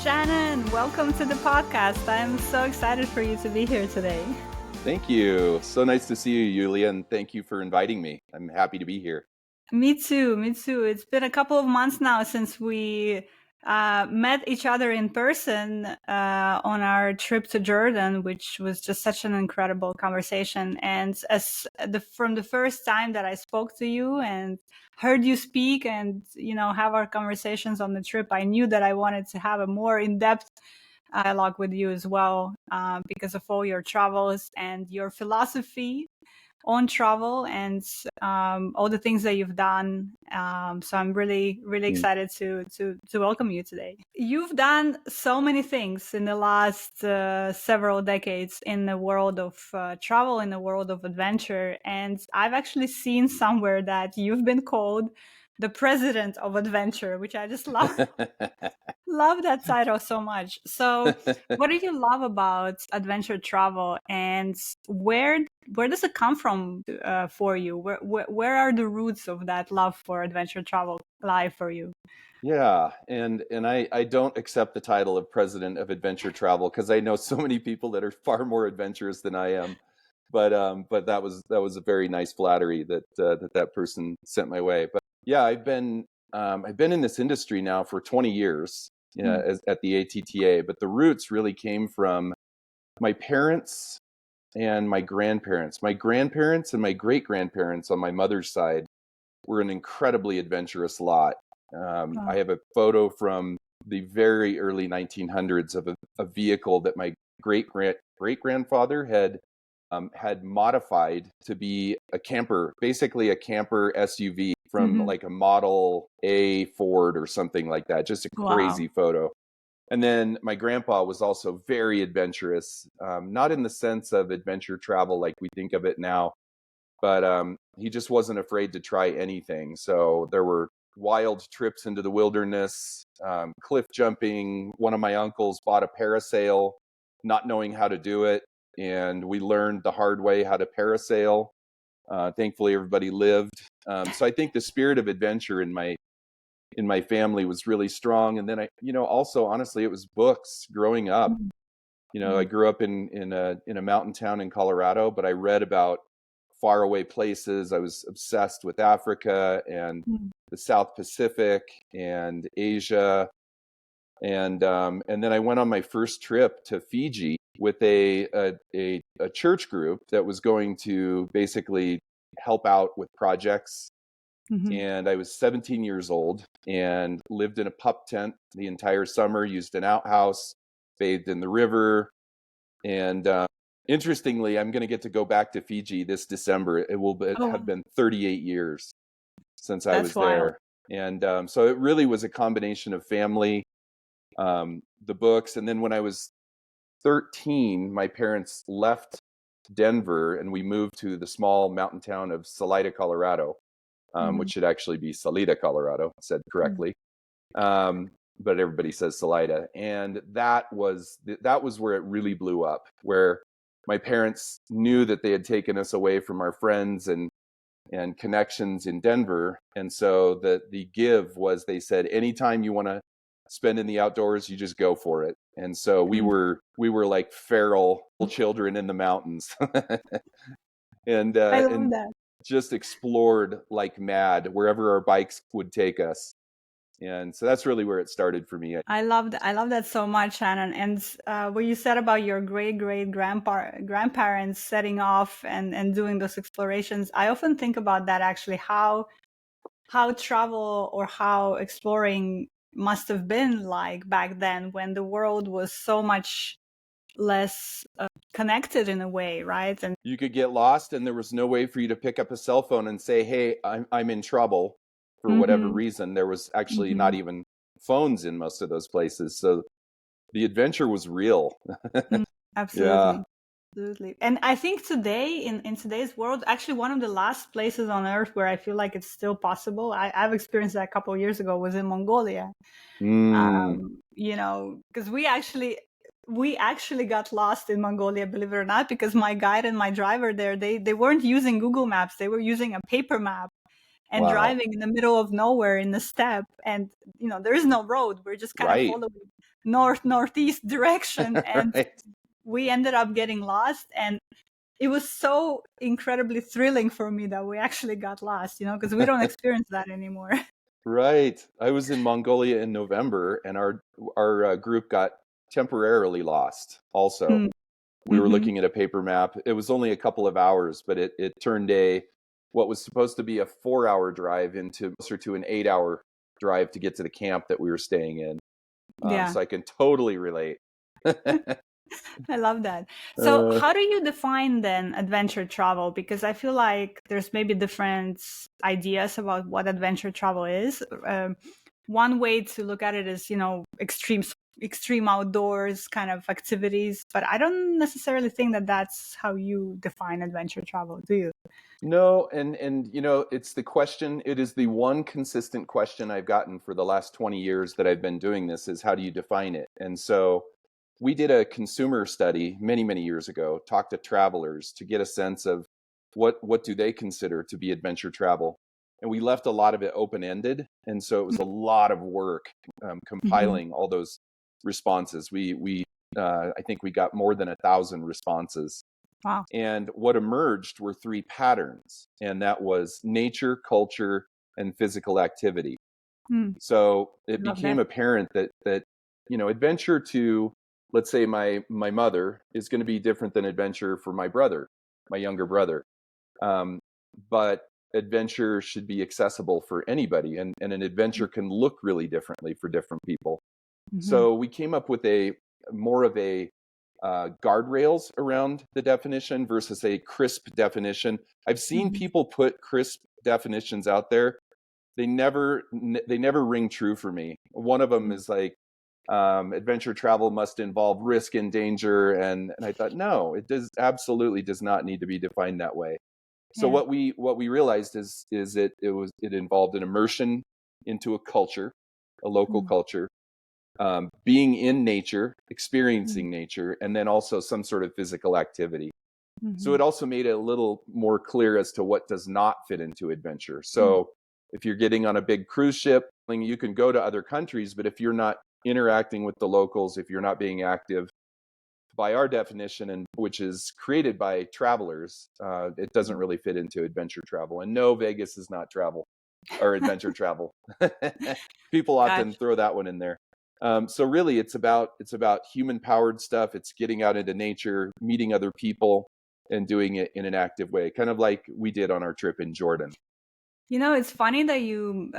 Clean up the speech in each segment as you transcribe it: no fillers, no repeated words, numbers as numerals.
Shannon, welcome to the podcast. I'm so excited for you to be here today. Thank you. So nice to see you, Yulia, and thank you for inviting me. I'm happy to be here. Me too. It's been a couple of months now since we met each other in person on our trip to Jordan, which was just such an incredible conversation. And from the first time that I spoke to you and heard you speak and have our conversations on the trip, I knew that I wanted to have a more in-depth dialogue with you as well, because of all your travels and your philosophy on travel and all the things that you've done. So I'm really excited to welcome you today. You've done so many things in the last several decades in the world of travel, in the world of adventure. And I've actually seen somewhere that you've been called the president of adventure, which I just love. Love that title so much. So what do you love about adventure travel, and where does it come from for you? Where are the roots of that love for adventure travel lie for you? Yeah, and I don't accept the title of president of adventure travel because I know so many people that are far more adventurous than I am. But that was a very nice flattery that that person sent my way. But yeah, I've been in this industry now for 20 years, at the ATTA. But the roots really came from my parents and my grandparents. My grandparents and my great grandparents on my mother's side were an incredibly adventurous lot. I have a photo from the very early 1900s of a vehicle that my great grandfather had modified to be a camper, basically a camper SUV from like a Model A Ford or something like that. Just a crazy photo. And then my grandpa was also very adventurous, not in the sense of adventure travel like we think of it now, but he just wasn't afraid to try anything. So there were wild trips into the wilderness, cliff jumping. One of my uncles bought a parasail, not knowing how to do it, and we learned the hard way how to parasail. Thankfully, everybody lived. So I think the spirit of adventure in my family was really strong. And then also honestly, it was books growing up. I grew up in a mountain town in Colorado, but I read about faraway places. I was obsessed with Africa and the South Pacific and Asia. And then I went on my first trip to Fiji with a church group that was going to basically help out with projects. And I was 17 years old and lived in a pup tent the entire summer, used an outhouse, bathed in the river. And interestingly, I'm going to get to go back to Fiji this December. It will have been 38 years since I was there. And so it really was a combination of family, the books. And then when I was 13, my parents left Denver and we moved to the small mountain town of Salida, Colorado, which should actually be Salida, Colorado, said correctly. But everybody says Salida. And that was where it really blew up, where my parents knew that they had taken us away from our friends and connections in Denver. And so the give was, they said, anytime you want to spend in the outdoors, you just go for it. And so we were like feral children in the mountains. and I love that. Just explored like mad wherever our bikes would take us. And so that's really where it started for me. I love that so much, Shannon. And what you said about your great grandparents setting off and doing those explorations, I often think about that actually, how travel or how exploring must have been like back then when the world was so much less connected in a way, right? And you could get lost and there was no way for you to pick up a cell phone and say, hey, I'm in trouble. For whatever reason, there was actually not even phones in most of those places. So the adventure was real. Absolutely. Yeah. Absolutely. And I think today, in today's world, actually one of the last places on earth where I feel like it's still possible, I've experienced that a couple of years ago, was in Mongolia. Because we actually got lost in Mongolia, believe it or not, because my guide and my driver there, they weren't using Google Maps. They were using a paper map. And driving in the middle of nowhere in the steppe, and there is no road. We're just kind of northeast direction, and Right. we ended up getting lost. And it was so incredibly thrilling for me that we actually got lost, because we don't experience that anymore. Right. I was in Mongolia in November, and our group got temporarily lost. Also, we were Mm-hmm. looking at a paper map. It was only a couple of hours, but it turned what was supposed to be a 4-hour drive into closer to an 8-hour drive to get to the camp that we were staying in. Yeah. So I can totally relate. I love that. So, uh, how do you define then adventure travel? Because I feel like there's maybe different ideas about what adventure travel is. One way to look at it is, extreme outdoors kind of activities, but I don't necessarily think that that's how you define adventure travel, do you? no, and it's the question. It is the one consistent question I've gotten for the last 20 years that I've been doing this is how do you define it? And so we did a consumer study many, many years ago, talked to travelers to get a sense of what do they consider to be adventure travel. And we left a lot of it open-ended. And so it was a lot of work Mm-hmm. compiling all those responses. I think we got more than 1,000 responses. Wow. And what emerged were three patterns, and that was nature, culture, and physical activity. So it Love became that. apparent that adventure to, let's say, my mother is going to be different than adventure for my brother, my younger brother. But adventure should be accessible for anybody, and an adventure can look really differently for different people. Mm-hmm. So we came up with a more of a guardrails around the definition versus a crisp definition. I've seen Mm-hmm. people put crisp definitions out there. They never ring true for me. One of them is like adventure travel must involve risk and danger, and I thought no, it absolutely does not need to be defined that way. So Yeah. what we realized is it involved an immersion into a culture, a local culture, being in nature, experiencing nature, and then also some sort of physical activity. So Mm-hmm. it also made it a little more clear as to what does not fit into adventure. So if you're getting on a big cruise ship, you can go to other countries, but if you're not interacting with the locals, if you're not being active, by our definition, and which is created by travelers, it doesn't really fit into adventure travel. And no, Vegas is not travel or adventure travel. People often Gotcha. throw that one in there. So really, it's about human powered stuff. It's getting out into nature, meeting other people, and doing it in an active way, kind of like we did on our trip in Jordan. It's funny that you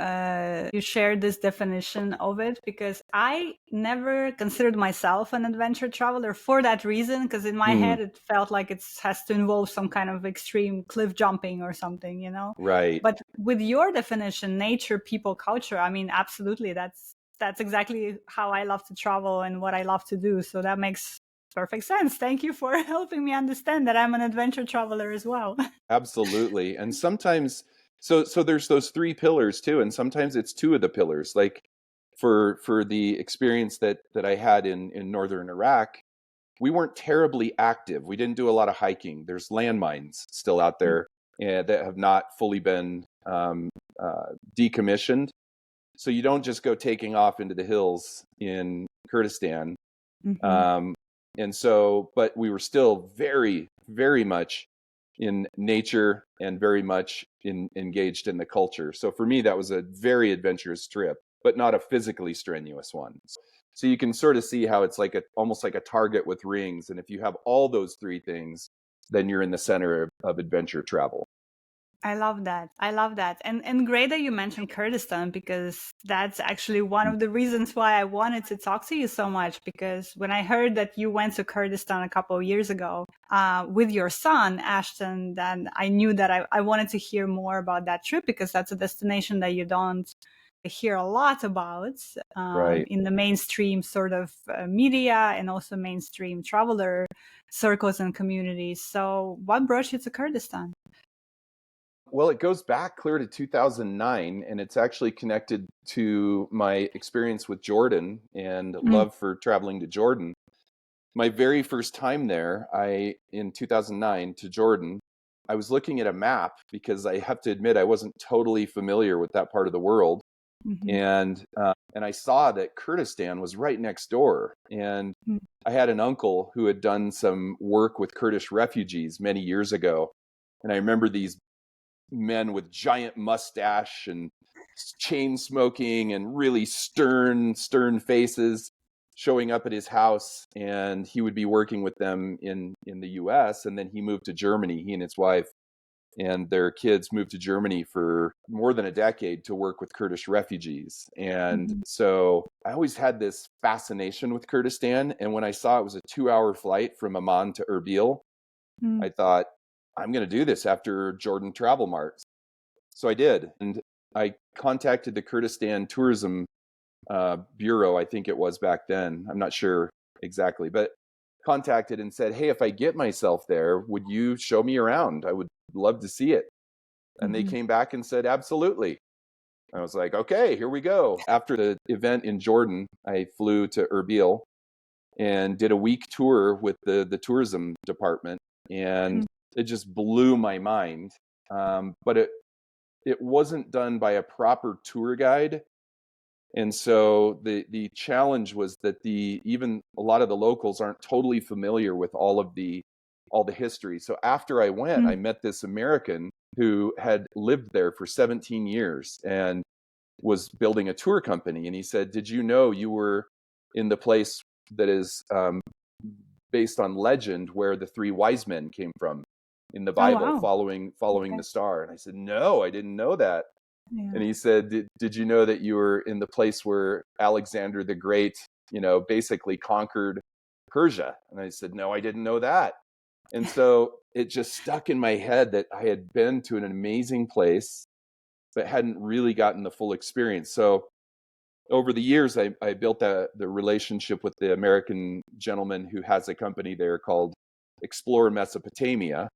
shared this definition of it, because I never considered myself an adventure traveler for that reason. Because in my Hmm. head, it felt like it has to involve some kind of extreme cliff jumping or something, Right. But with your definition, nature, people, culture, I mean, absolutely, that's exactly how I love to travel and what I love to do. So that makes perfect sense. Thank you for helping me understand that I'm an adventure traveler as well. Absolutely. And sometimes, so there's those three pillars too, and sometimes it's two of the pillars. Like for the experience that I had in northern Iraq, we weren't terribly active. We didn't do a lot of hiking. There's landmines still out there that have not fully been decommissioned. So you don't just go taking off into the hills in Kurdistan. Mm-hmm. Um, and so, but we were still very, very much in nature and very much engaged in the culture. So for me, that was a very adventurous trip, but not a physically strenuous one. So you can sort of see how it's like almost like a target with rings. And if you have all those three things, then you're in the center of adventure travel. I love that. I love that. And great that you mentioned Kurdistan, because that's actually one of the reasons why I wanted to talk to you so much. Because when I heard that you went to Kurdistan a couple of years ago with your son, Ashton, then I knew that I wanted to hear more about that trip, because that's a destination that you don't hear a lot about Right. in the mainstream sort of media, and also mainstream traveler circles and communities. So what brought you to Kurdistan? Well, it goes back clear to 2009, and it's actually connected to my experience with Jordan and Mm, love for traveling to Jordan. My very first time there, in 2009 to Jordan, I was looking at a map because I have to admit I wasn't totally familiar with that part of the world. And I saw that Kurdistan was right next door. And I had an uncle who had done some work with Kurdish refugees many years ago. And I remember these men with giant mustache and chain smoking and really stern faces showing up at his house. And he would be working with them in the US. And then he moved to Germany, he and his wife and their kids moved to Germany for more than a decade to work with Kurdish refugees. And so I always had this fascination with Kurdistan. And when I saw it was a 2-hour flight from Amman to Erbil, I thought, I'm going to do this after Jordan Travel Mart. So I did. And I contacted the Kurdistan Tourism Bureau, I think it was back then. I'm not sure exactly, but contacted and said, hey, if I get myself there, would you show me around? I would love to see it. And they came back and said, absolutely. I was like, okay, here we go. After the event in Jordan, I flew to Erbil and did a week tour with the tourism department. And it just blew my mind. But it wasn't done by a proper tour guide. And so the challenge was that even a lot of the locals aren't totally familiar with all the history. So after I went, I met this American who had lived there for 17 years and was building a tour company. And he said, did you know you were in the place that is based on legend where the 3 wise men came from in the Bible, following the star? And I said, no, I didn't know that. Yeah. And he said, did you know that you were in the place where Alexander the Great, basically conquered Persia? And I said, no, I didn't know that. And so it just stuck in my head that I had been to an amazing place, but hadn't really gotten the full experience. So over the years, I built the relationship with the American gentleman who has a company there called Explore Mesopotamia,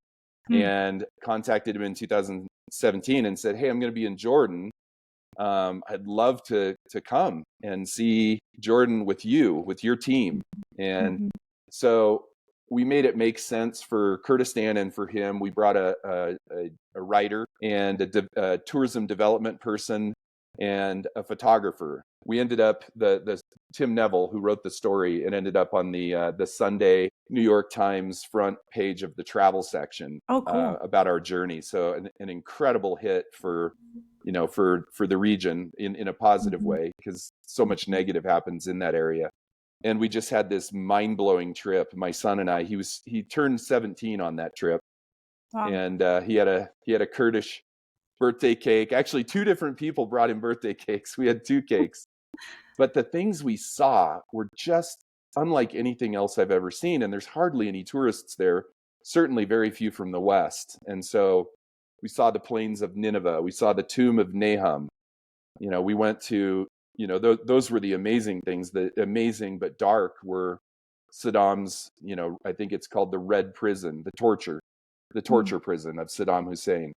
and contacted him in 2017 and said, hey, I'm going to be in Jordan. I'd love to come and see Jordan with your team. And so we made it make sense for Kurdistan and for him. We brought a writer and a tourism development person and a photographer. We ended up, the Tim Neville, who wrote the story, and ended up on the Sunday New York Times front page of the travel section. Cool. About our journey. So an incredible hit for the region in a positive way, because so much negative happens in that area. And we just had this mind-blowing trip. My son and I, he turned 17 on that trip. Wow. And he had a Kurdish birthday cake. Actually, 2 different people brought him birthday cakes. We had 2 cakes. But the things we saw were just unlike anything else I've ever seen. And there's hardly any tourists there, certainly very few from the West. And so we saw the plains of Nineveh. We saw the tomb of Nahum. We went to, those were the amazing things. The amazing but dark were Saddam's, I think it's called the Red Prison, the torture prison of Saddam Hussein.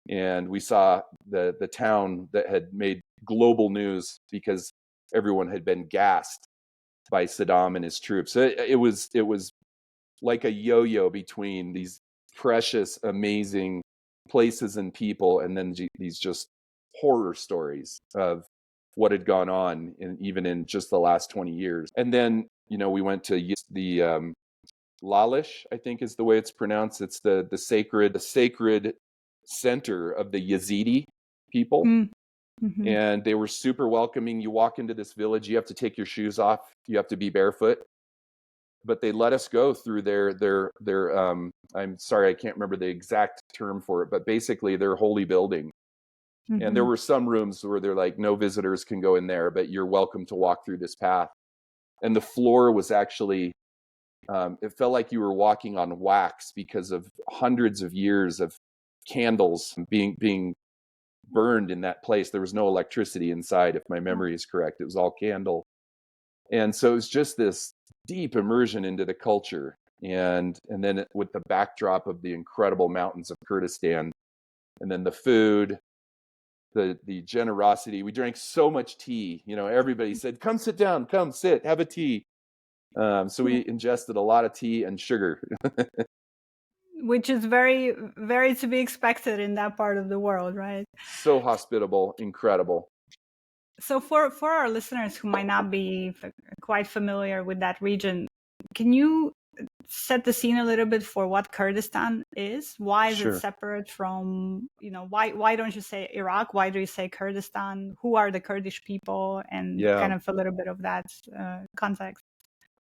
And we saw the town that had made global news because everyone had been gassed by Saddam and his troops. So it was like a yo-yo between these precious, amazing places and people, and then these just horror stories of what had gone on even in just the last 20 years. And then, we went to the Lalish, I think is the way it's pronounced. It's the sacred center of the Yazidi people. Mm-hmm. And they were super welcoming. You walk into this village, you have to take your shoes off. You have to be barefoot. But they let us go through their I'm sorry, I can't remember the exact term for it, but basically their holy building. Mm-hmm. And there were some rooms where they're like, no visitors can go in there, but you're welcome to walk through this path. And the floor was actually, it felt like you were walking on wax because of hundreds of years of candles being burned in that place. There was no electricity inside, if my memory is correct. It was all candle. And so it was just this deep immersion into the culture. And then with the backdrop of the incredible mountains of Kurdistan, and then the food, the generosity. We drank so much tea. Everybody said, come sit down, come sit, have a tea. So we ingested a lot of tea and sugar. Which is very, very to be expected in that part of the world, right? So hospitable, incredible. So for our listeners who might not be quite familiar with that region, can you set the scene a little bit for what Kurdistan is? Why is it Sure. separate from, why don't you say Iraq? Why do you say Kurdistan? Who are the Kurdish people? And Yeah. kind of a little bit of that context.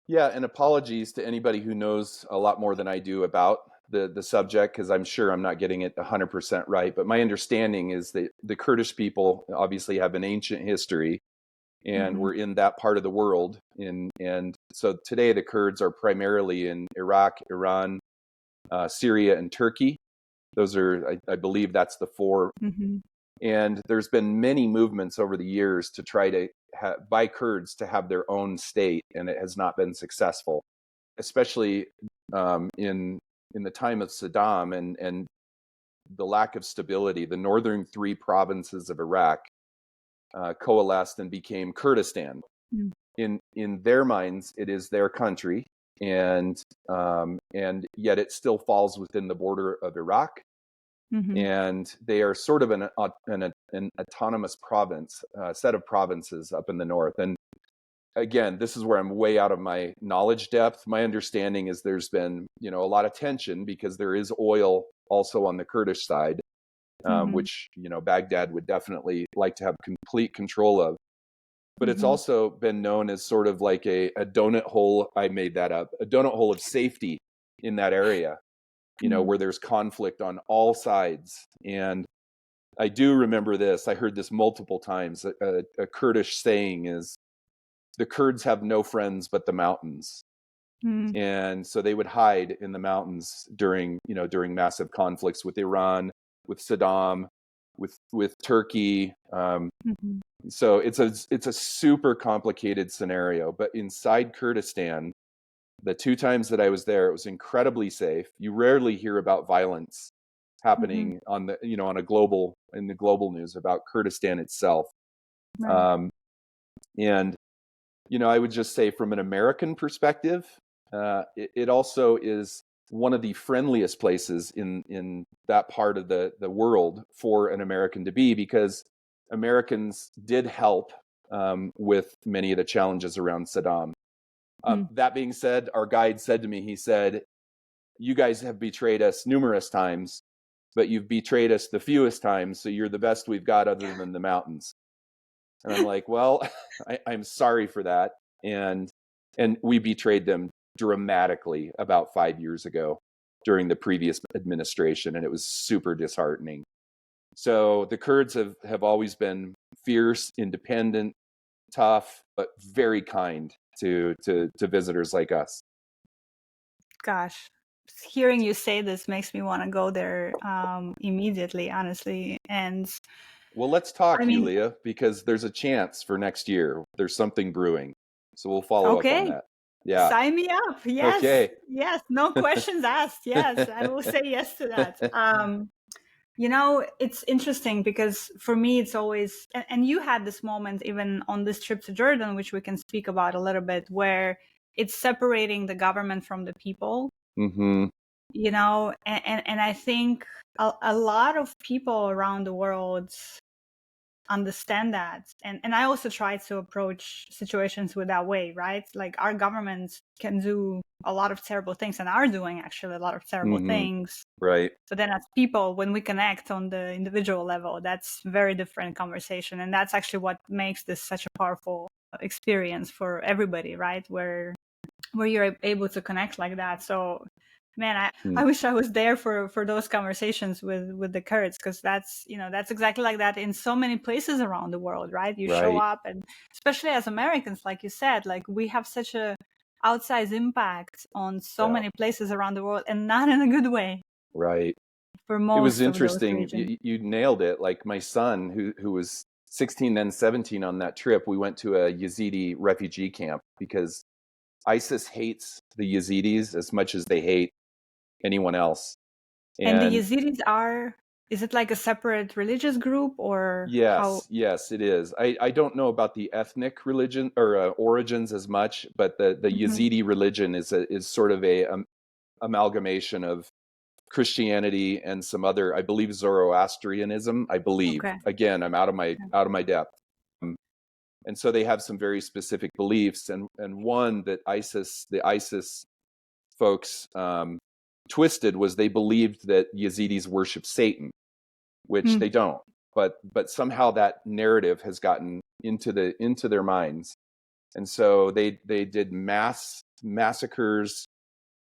Yeah, and apologies to anybody who knows a lot more than I do about the subject, because I'm sure I'm not getting it 100% right. But my understanding is that the Kurdish people obviously have an ancient history, and Mm-hmm. we're in that part of the world. And so today the Kurds are primarily in Iraq, Iran, Syria, and Turkey. Those are, I believe that's the four. Mm-hmm. And there's been many movements over the years to try to by Kurds to have their own state, and it has not been successful, especially in the time of Saddam and the lack of stability. The northern three provinces of Iraq coalesced and became Kurdistan. Mm. In their minds, it is their country, and yet it still falls within the border of Iraq. Mm-hmm. And they are sort of an autonomous province, set of provinces up in the north. And again, this is where I'm way out of my knowledge depth. My understanding is there's been, a lot of tension because there is oil also on the Kurdish side, Mm-hmm. which, Baghdad would definitely like to have complete control of. But it's Mm-hmm. also been known as sort of like a donut hole. I made that up, a donut hole of safety in that area, where there's conflict on all sides. And I do remember this. I heard this multiple times. A Kurdish saying is, the Kurds have no friends but the mountains. Mm-hmm. And so they would hide in the mountains during massive conflicts with Iran, with Saddam, with Turkey. Mm-hmm. So it's a super complicated scenario. But inside Kurdistan, the two times that I was there, it was incredibly safe. You rarely hear about violence happening on the on in the global news about Kurdistan itself. Right. And I would just say from an American perspective, it also is one of the friendliest places in that part of the world for an American to be, because Americans did help with many of the challenges around Saddam. That being said, our guide said to me, he said, "You guys have betrayed us numerous times, but you've betrayed us the fewest times, so you're the best we've got other than the mountains." And I'm like, well, I'm sorry for that. And we betrayed them dramatically about 5 years ago during the previous administration, and it was super disheartening. So the Kurds have always been fierce, independent, tough, but very kind to visitors like us. Gosh, hearing you say this makes me want to go there immediately, honestly. And Well, let's talk, I mean, Yulia, because there's a chance for next year. There's something brewing. So we'll follow up on okay, that. Yeah. sign me up. Yes, Okay. yes, no questions asked. Yes, I will say yes to that. It's interesting because for me, it's always, and you had this moment even on this trip to Jordan, which we can speak about a little bit, where it's separating the government from the people. Mm-hmm. And I think a lot of people around the world understand that. And I also try to approach situations with that way, right? Like our governments can do a lot of terrible things and are doing actually a lot of terrible things. Right. But then as people, when we connect on the individual level, that's very different conversation. And that's actually what makes this such a powerful experience for everybody, right? Where you're able to connect like that. So man, I wish I was there for those conversations with the Kurds, because that's exactly like that in so many places around the world, right? You show up, and especially as Americans, like you said, like we have such a outsized impact on so many places around the world, and not in a good way. Right. For It was most of those interesting. regions. You nailed it. Like my son, who was 16, then 17 on that trip, we went to a Yazidi refugee camp because ISIS hates the Yazidis as much as they hate anyone else. And the Yazidis is it like a separate religious group, or how? Yes, it is. I don't know about the ethnic religion or origins as much, but the Yazidi religion is sort of a amalgamation of Christianity and some other, I believe, Zoroastrianism. I believe. Okay. Again, I'm out of my depth. And so they have some very specific beliefs. And one that the ISIS folks twisted was they believed that Yazidis worship Satan, which they don't. But somehow that narrative has gotten into their minds. And so they did massacres.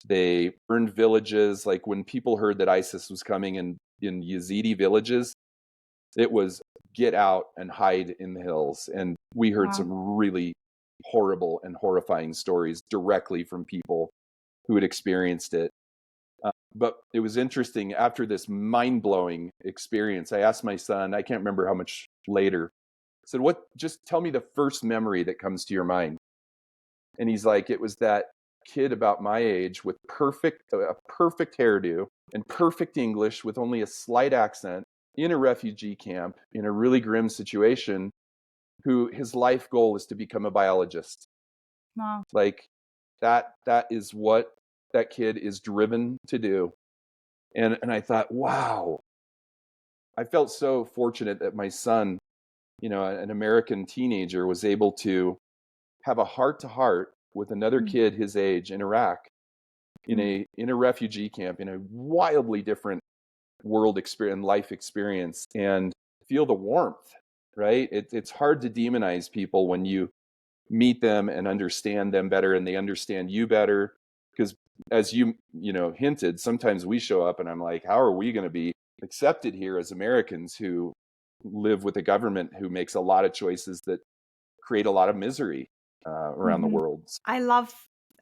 They burned villages. Like when people heard that ISIS was coming in Yazidi villages, it was get out and hide in the hills. And we heard some really horrible and horrifying stories directly from people who had experienced it. But it was interesting. After this mind-blowing experience, I asked my son, I can't remember how much later, I said, just tell me the first memory that comes to your mind. And he's like, it was that kid about my age with a perfect hairdo and perfect English with only a slight accent in a refugee camp in a really grim situation, who his life goal is to become a biologist. Wow. Like that is what that kid is driven to do. And I thought, wow, I felt so fortunate that my son, an American teenager, was able to have a heart-to-heart with another kid his age in Iraq, in a refugee camp, in a wildly different world experience, life experience, and feel the warmth, right? It's hard to demonize people when you meet them and understand them better, and they understand you better. Because as you hinted, sometimes we show up and I'm like, how are we going to be accepted here as Americans who live with a government who makes a lot of choices that create a lot of misery around the world? I love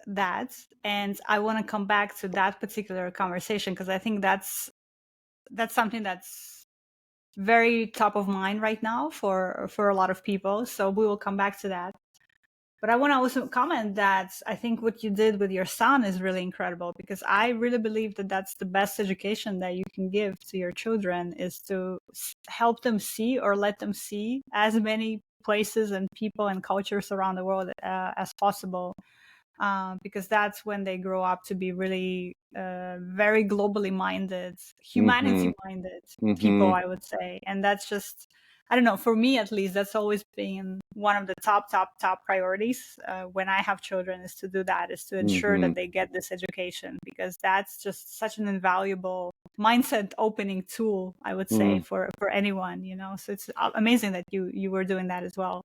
that, and I want to come back to that particular conversation because I think that's something that's very top of mind right now for a lot of people. So we will come back to that. But I want to also comment that I think what you did with your son is really incredible, because I really believe that that's the best education that you can give to your children, is to help them see, or let them see, as many places and people and cultures around the world as possible. Because that's when they grow up to be really very globally minded, humanity minded people, I would say. And that's just, I don't know, for me at least, that's always been one of the top priorities when I have children, is to do that, is to ensure that they get this education, because that's just such an invaluable mindset opening tool, I would say, for anyone, So it's amazing that you were doing that as well.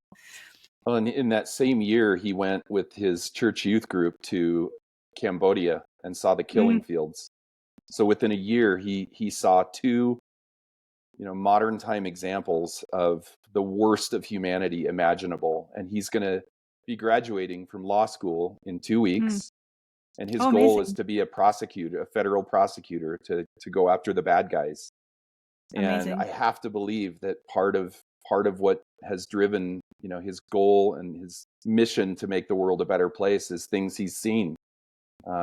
Well, and in that same year, he went with his church youth group to Cambodia and saw the killing fields. So within a year, he saw two, modern time examples of the worst of humanity imaginable. And he's going to be graduating from law school in 2 weeks. And his goal is to be a federal prosecutor, to go after the bad guys. And I have to believe that part of what has driven, his goal and his mission to make the world a better place is things he's seen,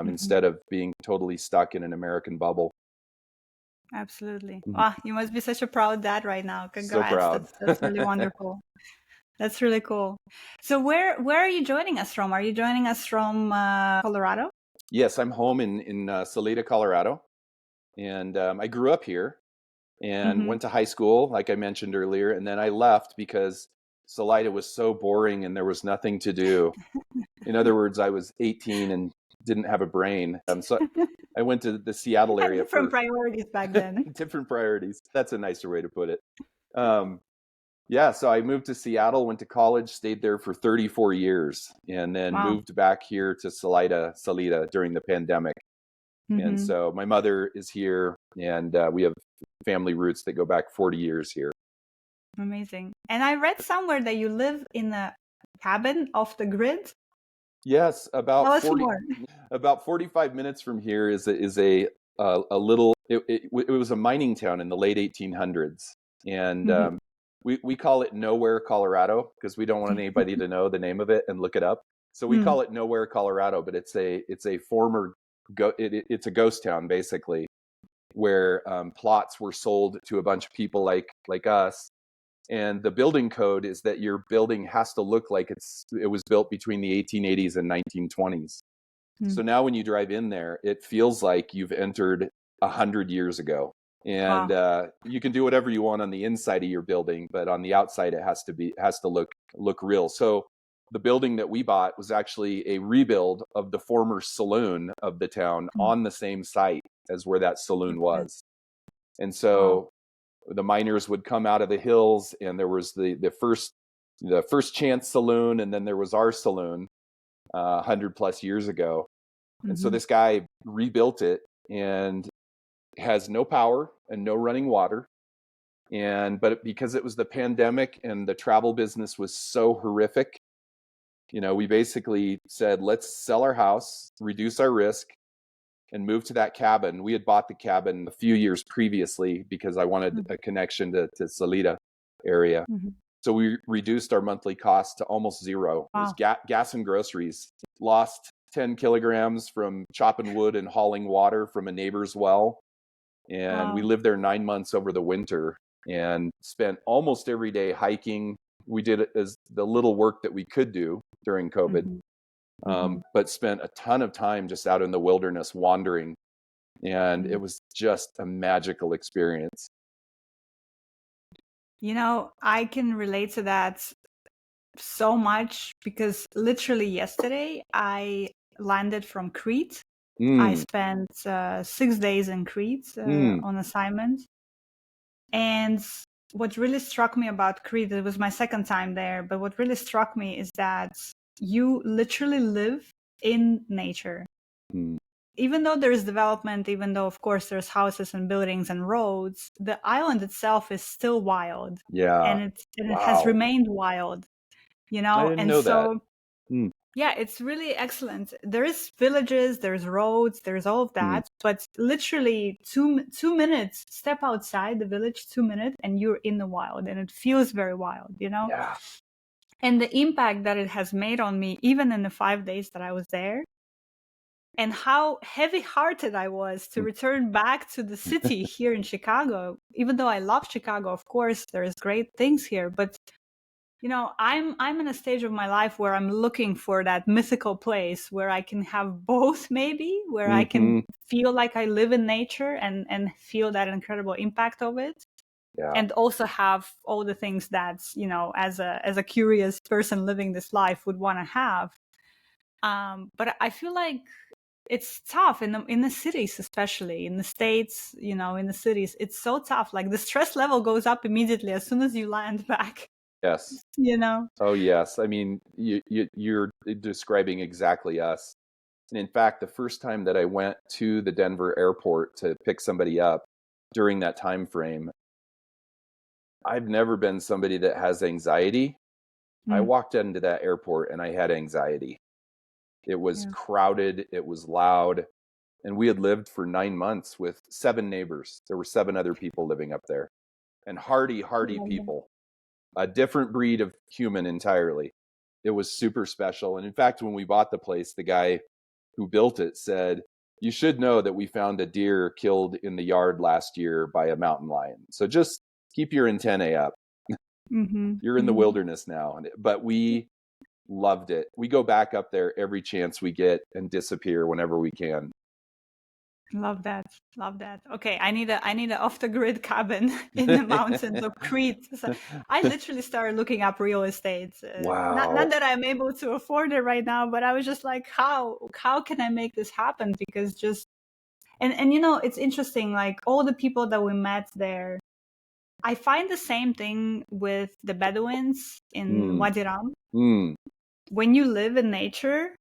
instead of being totally stuck in an American bubble. Absolutely. Wow, you must be such a proud dad right now. Congrats. So proud. That's really wonderful. That's really cool. So where are you joining us from? Are you joining us from Colorado? Yes, I'm home in Salida, Colorado. And I grew up here and went to high school, like I mentioned earlier. And then I left because Salida was so boring and there was nothing to do. In other words, I was 18 and didn't have a brain. So I went to the Seattle area. Different priorities back then. Different priorities. That's a nicer way to put it. So I moved to Seattle, went to college, stayed there for 34 years, and then moved back here to Salida during the pandemic. And so my mother is here, and we have family roots that go back 40 years here. Amazing. And I read somewhere that you live in a cabin off the grid. Yes, about 45 minutes from here is a little. It was a mining town in the late 1800s, and we call it Nowhere, Colorado, because we don't want anybody to know the name of it and look it up. So we call it Nowhere, Colorado, but it's a former it's a ghost town, basically, where plots were sold to a bunch of people like us. And the building code is that your building has to look like it was built between the 1880s and 1920s. So now when you drive in there, it feels like you've entered 100 years ago. And Wow. you can do whatever you want on the inside of your building, but on the outside it has to look real. So the building that we bought was actually a rebuild of the former saloon of the town Mm. on the same site as where that saloon Okay. was. And Wow. so the miners would come out of the hills, and there was the first chance saloon, and then there was our saloon 100 plus years ago. And so Mm-hmm. this guy rebuilt it and has no power and no running water. But because it was the pandemic and the travel business was so horrific, we basically said, let's sell our house, reduce our risk, and move to that cabin. We had bought the cabin a few years previously because I wanted a connection to Salida area. Mm-hmm. So we reduced our monthly cost to almost zero. It was Wow. gas and groceries. Lost 10 kilograms from chopping wood and hauling water from a neighbor's well. And we Wow. lived there 9 months over the winter and spent almost every day hiking. We did it as the little work that we could do during COVID, Mm-hmm. Mm-hmm. but spent a ton of time just out in the wilderness wandering. And it Mm. was just a magical experience. I can relate to that so much because literally yesterday I landed from Crete. I Mm, spent 6 days in Crete mm, on assignment. And what really struck me about Crete, it was my second time there, but what really struck me is that you literally live in nature. mm. Even though there is development, even though, of course, there's houses and buildings and roads, the island itself is still wild. Yeah. And it has Wow. remained wild, I didn't And know that. so, Mm, yeah, it's really excellent. There is villages, there's roads, there's all of mm. that, but literally 2 minutes, step outside the village, 2 minutes, and you're in the wild, and it feels very wild, Yeah. And the impact that it has made on me, even in the 5 days that I was there, and how heavy-hearted I was to return back to the city here in Chicago. Even though I love Chicago, of course, there's great things here, but I'm in a stage of my life where I'm looking for that mythical place where I can have both, maybe, where I can Mm-hmm. feel like I live in nature and feel that incredible impact of it, Yeah. and also have all the things that, as a curious person living this life would want to have. But I feel like it's tough in the cities, especially in the States, in the cities. It's so tough. Like the stress level goes up immediately as soon as you land back, Yes. you know? Oh, yes. I mean, you're describing exactly us. And in fact, the first time that I went to the Denver airport to pick somebody up during that time frame, I've never been somebody that has anxiety. I Mm, walked into that airport and I had anxiety. It was yeah. crowded, it was loud, and we had lived for 9 months with 7 neighbors. There were 7 other people living up there, and hardy Love that. people, a different breed of human entirely. It was super special. And in fact, when we bought the place, the guy who built it said, "You should know that we found a deer killed in the yard last year by a mountain lion. So just keep your antennae up. Mm-hmm. You're in the Mm-hmm. wilderness now." But we loved it. We go back up there every chance we get and disappear whenever we can. Love that. Love that. Okay, I need a off the grid cabin in the mountains of Crete. So I literally started looking up real estate. Not Wow. that I'm able to afford it right now, but I was just like, how can I make this happen? Because just and it's interesting. Like all the people that we met there, I find the same thing with the Bedouins in Mm, Wadi Rum. mm, When you live in nature,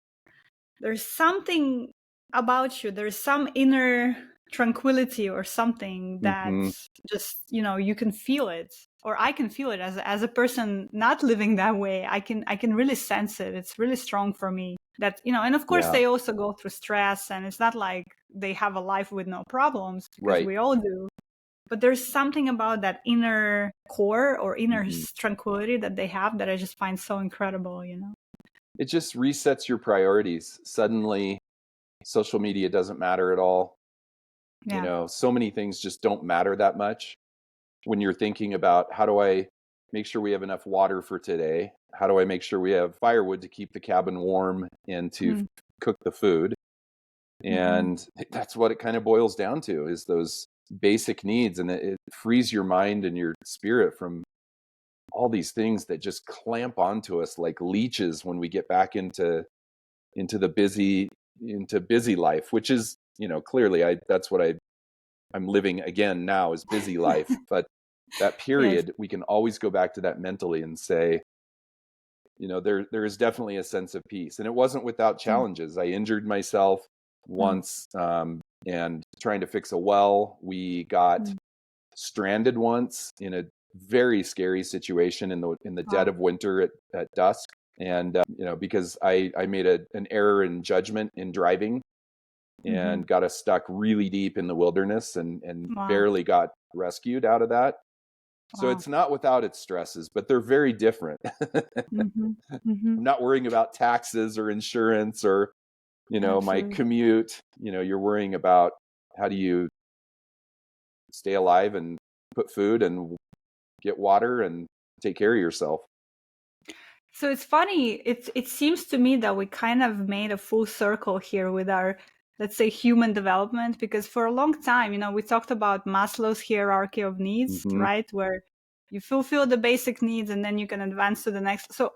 there's something about you. There's some inner tranquility or something that mm-hmm. just, you can feel it, or I can feel it as a person not living that way. I can really sense it. It's really strong for me that, and of course Yeah, they also go through stress, and it's not like they have a life with no problems, because right. we all do. But there's something about that inner core or inner Hmm. tranquility that they have that I just find so incredible. It just resets your priorities. Suddenly, social media doesn't matter at all. Yeah. So many things just don't matter that much when you're thinking about, how do I make sure we have enough water for today? How do I make sure we have firewood to keep the cabin warm and to cook the food? Mm-hmm. And that's what it kind of boils down to, is those basic needs, and it frees your mind and your spirit from all these things that just clamp onto us like leeches when we get back into the busy life, which is, clearly that's what I'm living again now, is busy life. But that Yes. period, we can always go back to that mentally and say, there is definitely a sense of peace. And it wasn't without challenges. I injured myself once, and trying to fix a well. We got stranded once in a very scary situation in the dead of winter at dusk. And, because I made an error in judgment in driving, and got us stuck really deep in the wilderness, and barely got rescued out of that. So it's not without its stresses, but they're very different. I'm not worrying about taxes or insurance or, my commute. You're worrying about how do you stay alive and put food and get water and take care of yourself. So it's funny. It seems to me that we kind of made a full circle here with our, let's say, human development, because for a long time, we talked about Maslow's hierarchy of needs, right? Where you fulfill the basic needs and then you can advance to the next. So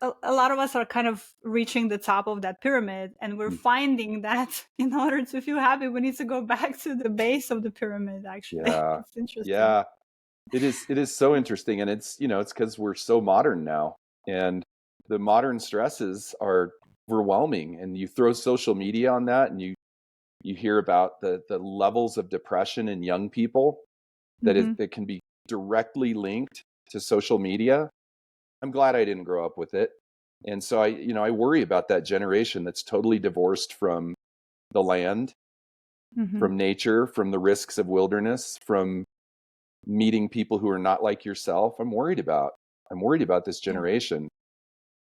a lot of us are kind of reaching the top of that pyramid, and we're finding that in order to feel happy, we need to go back to the base of the pyramid, actually. Yeah. It's interesting. Yeah. It is so interesting. And it's because we're so modern now. And the modern stresses are overwhelming, and you throw social media on that, and you hear about the levels of depression in young people that can be directly linked to social media. I'm glad I didn't grow up with it. And so I worry about that generation that's totally divorced from the land, from nature, from the risks of wilderness, from meeting people who are not like yourself. I'm worried about this generation.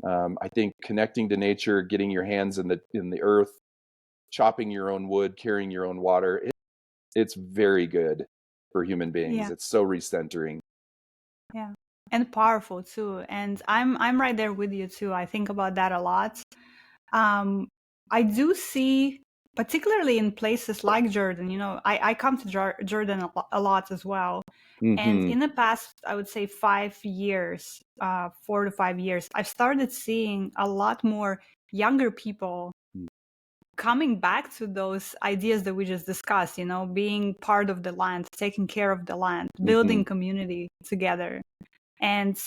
I think connecting to nature, getting your hands in the earth, chopping your own wood, carrying your own water, it's very good for human beings. Yeah. It's so recentering. Yeah. And powerful too. And I'm right there with you too. I think about that a lot. I do see, particularly in places like Jordan, I come to Jordan a lot as well. And in the past, I would say 5 years, 4 to 5 years, I've started seeing a lot more younger people coming back to those ideas that we just discussed, being part of the land, taking care of the land, building community together, and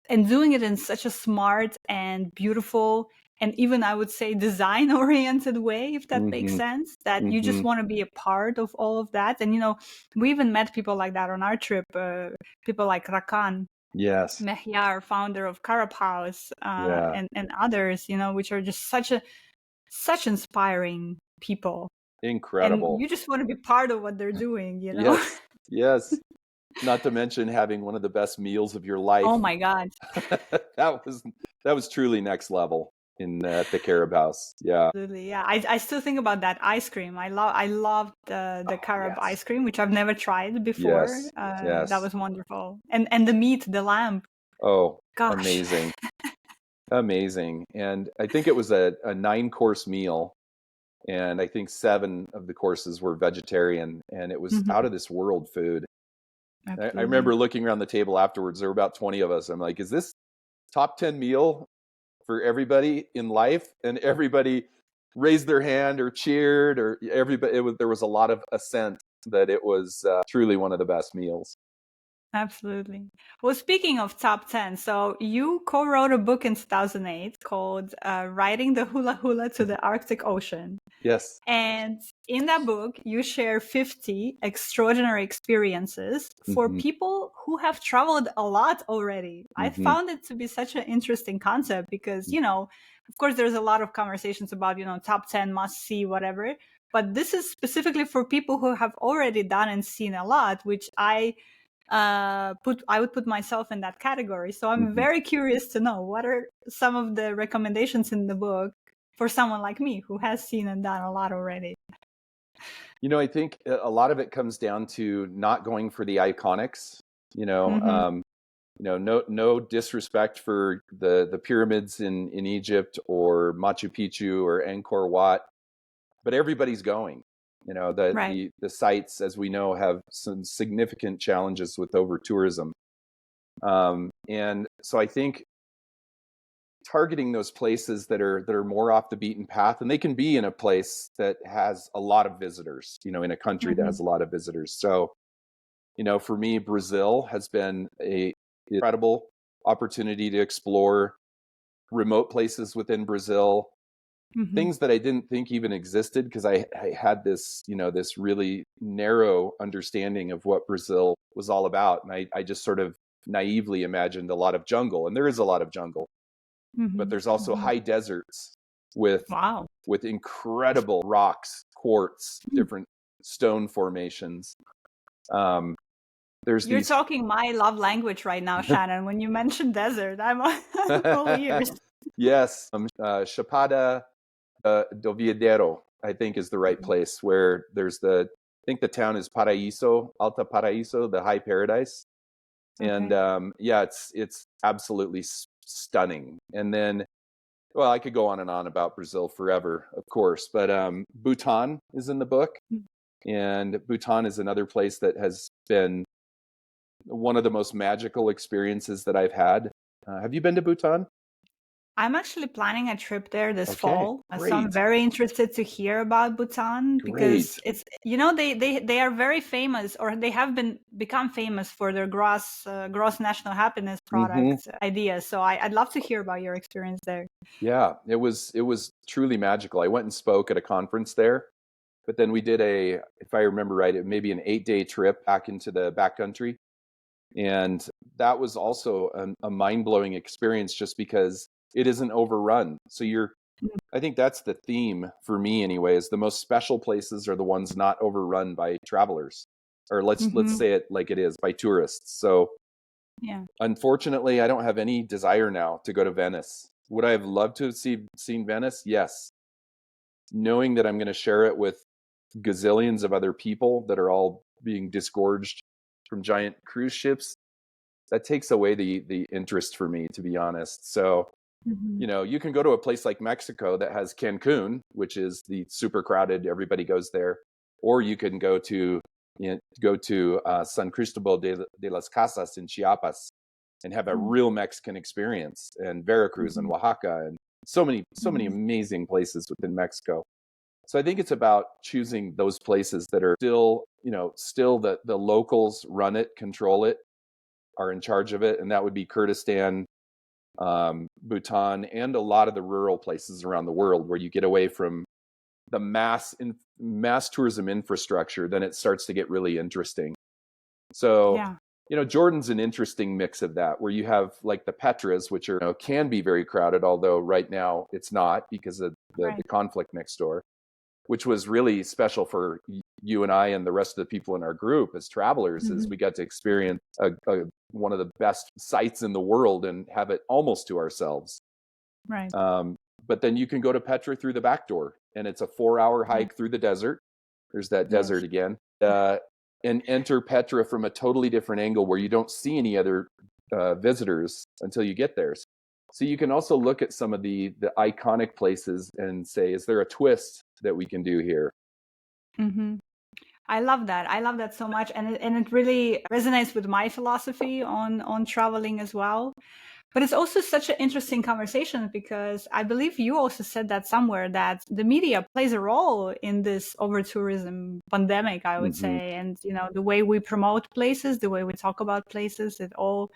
doing it in such a smart and beautiful, and even I would say design oriented way, if that makes sense, that you just want to be a part of all of that. And we even met people like that on our trip, people like Rakan, yes, Mehyar, founder of Karab House, and others, which are just such inspiring people. Incredible. And you just want to be part of what they're doing, Yes. Not to mention having one of the best meals of your life. Oh my God. that was truly next level at the Karab House. Yeah. Absolutely. Yeah. I still think about that ice cream. I love the Karab ice cream, which I've never tried before. Yes. That was wonderful. And the meat, the lamb. Oh, gosh. Amazing. Amazing. And I think it was a 9-course meal. And I think 7 of the courses were vegetarian, and it was out of this world food. I remember looking around the table afterwards. There were about 20 of us. I'm like, is this top 10 meal for everybody in life? And everybody raised their hand or cheered, or everybody. There was a lot of assent that it was truly one of the best meals. Absolutely. Well, speaking of top 10, so you co-wrote a book in 2008 called Riding the Hula Hula to the Arctic Ocean. Yes. And in that book, you share 50 extraordinary experiences for people who have traveled a lot already. I found it to be such an interesting concept because, of course, there's a lot of conversations about, top 10 must see, whatever. But this is specifically for people who have already done and seen a lot, which I would put myself in that category. So I'm very curious to know what are some of the recommendations in the book for someone like me who has seen and done a lot already. I think a lot of it comes down to not going for the iconics. No disrespect for the pyramids in Egypt or Machu Picchu or Angkor Wat, but everybody's going. Right. The sites, as we know, have some significant challenges with over tourism. And so I think targeting those places that are more off the beaten path, and they can be in a place that has a lot of visitors, in a country that has a lot of visitors. So, for me, Brazil has been a incredible opportunity to explore remote places within Brazil, things that I didn't think even existed, because I had this, this really narrow understanding of what Brazil was all about. And I just sort of naively imagined a lot of jungle, and there is a lot of jungle, but there's also high deserts with Wow. with incredible rocks, quartz, different stone formations. There's You're these talking my love language right now, Shannon. When you mentioned desert, I'm all ears. Yes, Chapada do Viadero, I think, is the right place, where there's I think the town is Paraíso, Alta Paraíso, the high paradise. And yeah, it's absolutely stunning. And then, well, I could go on and on about Brazil forever, of course, but Bhutan is in the book. And Bhutan is another place that has been one of the most magical experiences that I've had. Have you been to Bhutan? I'm actually planning a trip there this Okay, fall. So I'm great. very interested to hear about Bhutan because Great. it's, they are very famous, or they have become famous for their gross national happiness product ideas. So I'd love to hear about your experience there. Yeah, it was truly magical. I went and spoke at a conference there, but then we did if I remember right, it may be an 8-day trip back into the backcountry. And that was also a mind-blowing experience, just because it isn't overrun. So I think that's the theme for me anyway, is the most special places are the ones not overrun by travelers, or let's say it like it is, by tourists. So Yeah. unfortunately, I don't have any desire now to go to Venice. Would I have loved to have seen Venice? Yes. Knowing that I'm going to share it with gazillions of other people that are all being disgorged from giant cruise ships, that takes away the interest for me, to be honest. So, you can go to a place like Mexico that has Cancun, which is the super crowded, everybody goes there, or you can go to San Cristobal de las Casas in Chiapas and have a real Mexican experience, and Veracruz and Oaxaca, and so many amazing places within Mexico. So I think it's about choosing those places that are still the locals run it, control it, are in charge of it, and that would be Kurdistan, Bhutan, and a lot of the rural places around the world, where you get away from the mass tourism infrastructure. Then it starts to get really interesting. So, Jordan's an interesting mix of that, where you have like the Petras, which are can be very crowded, although right now it's not because of the conflict next door, which was really special for you and I and the rest of the people in our group as travelers, is we got to experience one of the best sites in the world and have it almost to ourselves. Right. But then you can go to Petra through the back door, and it's a 4-hour hike through the desert. There's that desert again. And enter Petra from a totally different angle, where you don't see any other visitors until you get there. So you can also look at some of the iconic places and say, is there a twist that we can do here? I love that. I love that so much, and it really resonates with my philosophy on traveling as well. But it's also such an interesting conversation, because I believe you also said that somewhere, that the media plays a role in this over tourism pandemic, I would say. And, the way we promote places, the way we talk about places, it all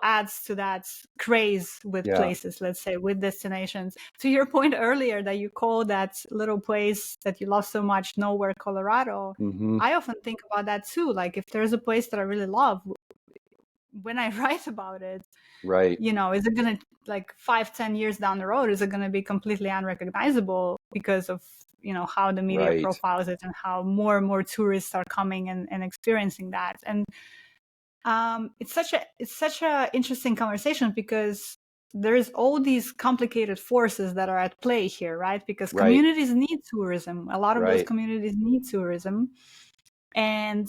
adds to that craze with places, let's say, with destinations. To your point earlier that you call that little place that you love so much, Nowhere, Colorado, I often think about that too. Like, if there's a place that I really love, when I write about it, right, is it going to, like 5-10 years down the road, is it going to be completely unrecognizable because of how the media profiles it, and how more and more tourists are coming and experiencing that? And it's such a interesting conversation, because there's all these complicated forces that are at play here, right? Because communities need tourism. A lot of those communities need tourism. And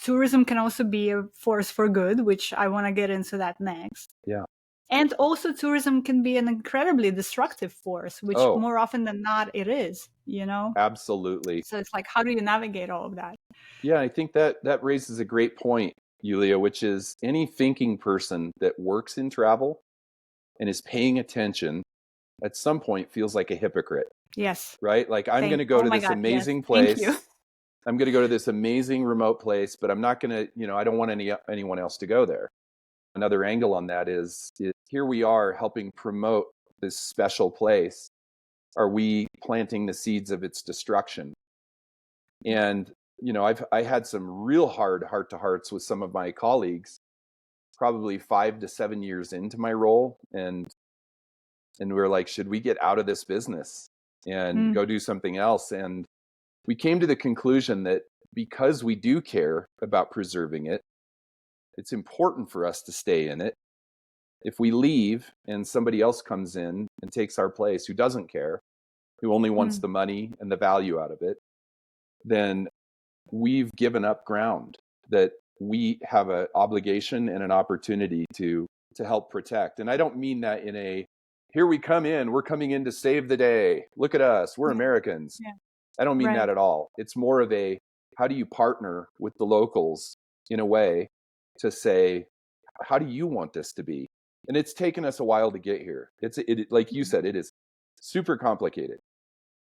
tourism can also be a force for good, which I want to get into that next. Yeah. And also tourism can be an incredibly destructive force, which Oh, more often than not it is, absolutely. So it's like, how do you navigate all of that? Yeah, I think that raises a great point, Yulia, which is any thinking person that works in travel and is paying attention at some point feels like a hypocrite, Yes. right? Like, I'm going to go Oh to my this God, yes. amazing Thank you. place. I'm going to go to this amazing remote place, but I'm not going to, I don't want anyone else to go there. Another angle on that is here we are helping promote this special place. Are we planting the seeds of its destruction? And I had some real hard heart-to-hearts with some of my colleagues, probably 5 to 7 years into my role, and we were like, should we get out of this business and go do something else? And we came to the conclusion that because we do care about preserving it, it's important for us to stay in it. If we leave and somebody else comes in and takes our place who doesn't care, who only wants the money and the value out of it, then we've given up ground that we have an obligation and an opportunity to help protect. And I don't mean that in a, here we come in, we're coming in to save the day. Look at us, we're Americans. Yeah. I don't mean Right. that at all. It's more of a, how do you partner with the locals in a way to say, how do you want this to be? And it's taken us a while to get here. It like you said, it is super complicated.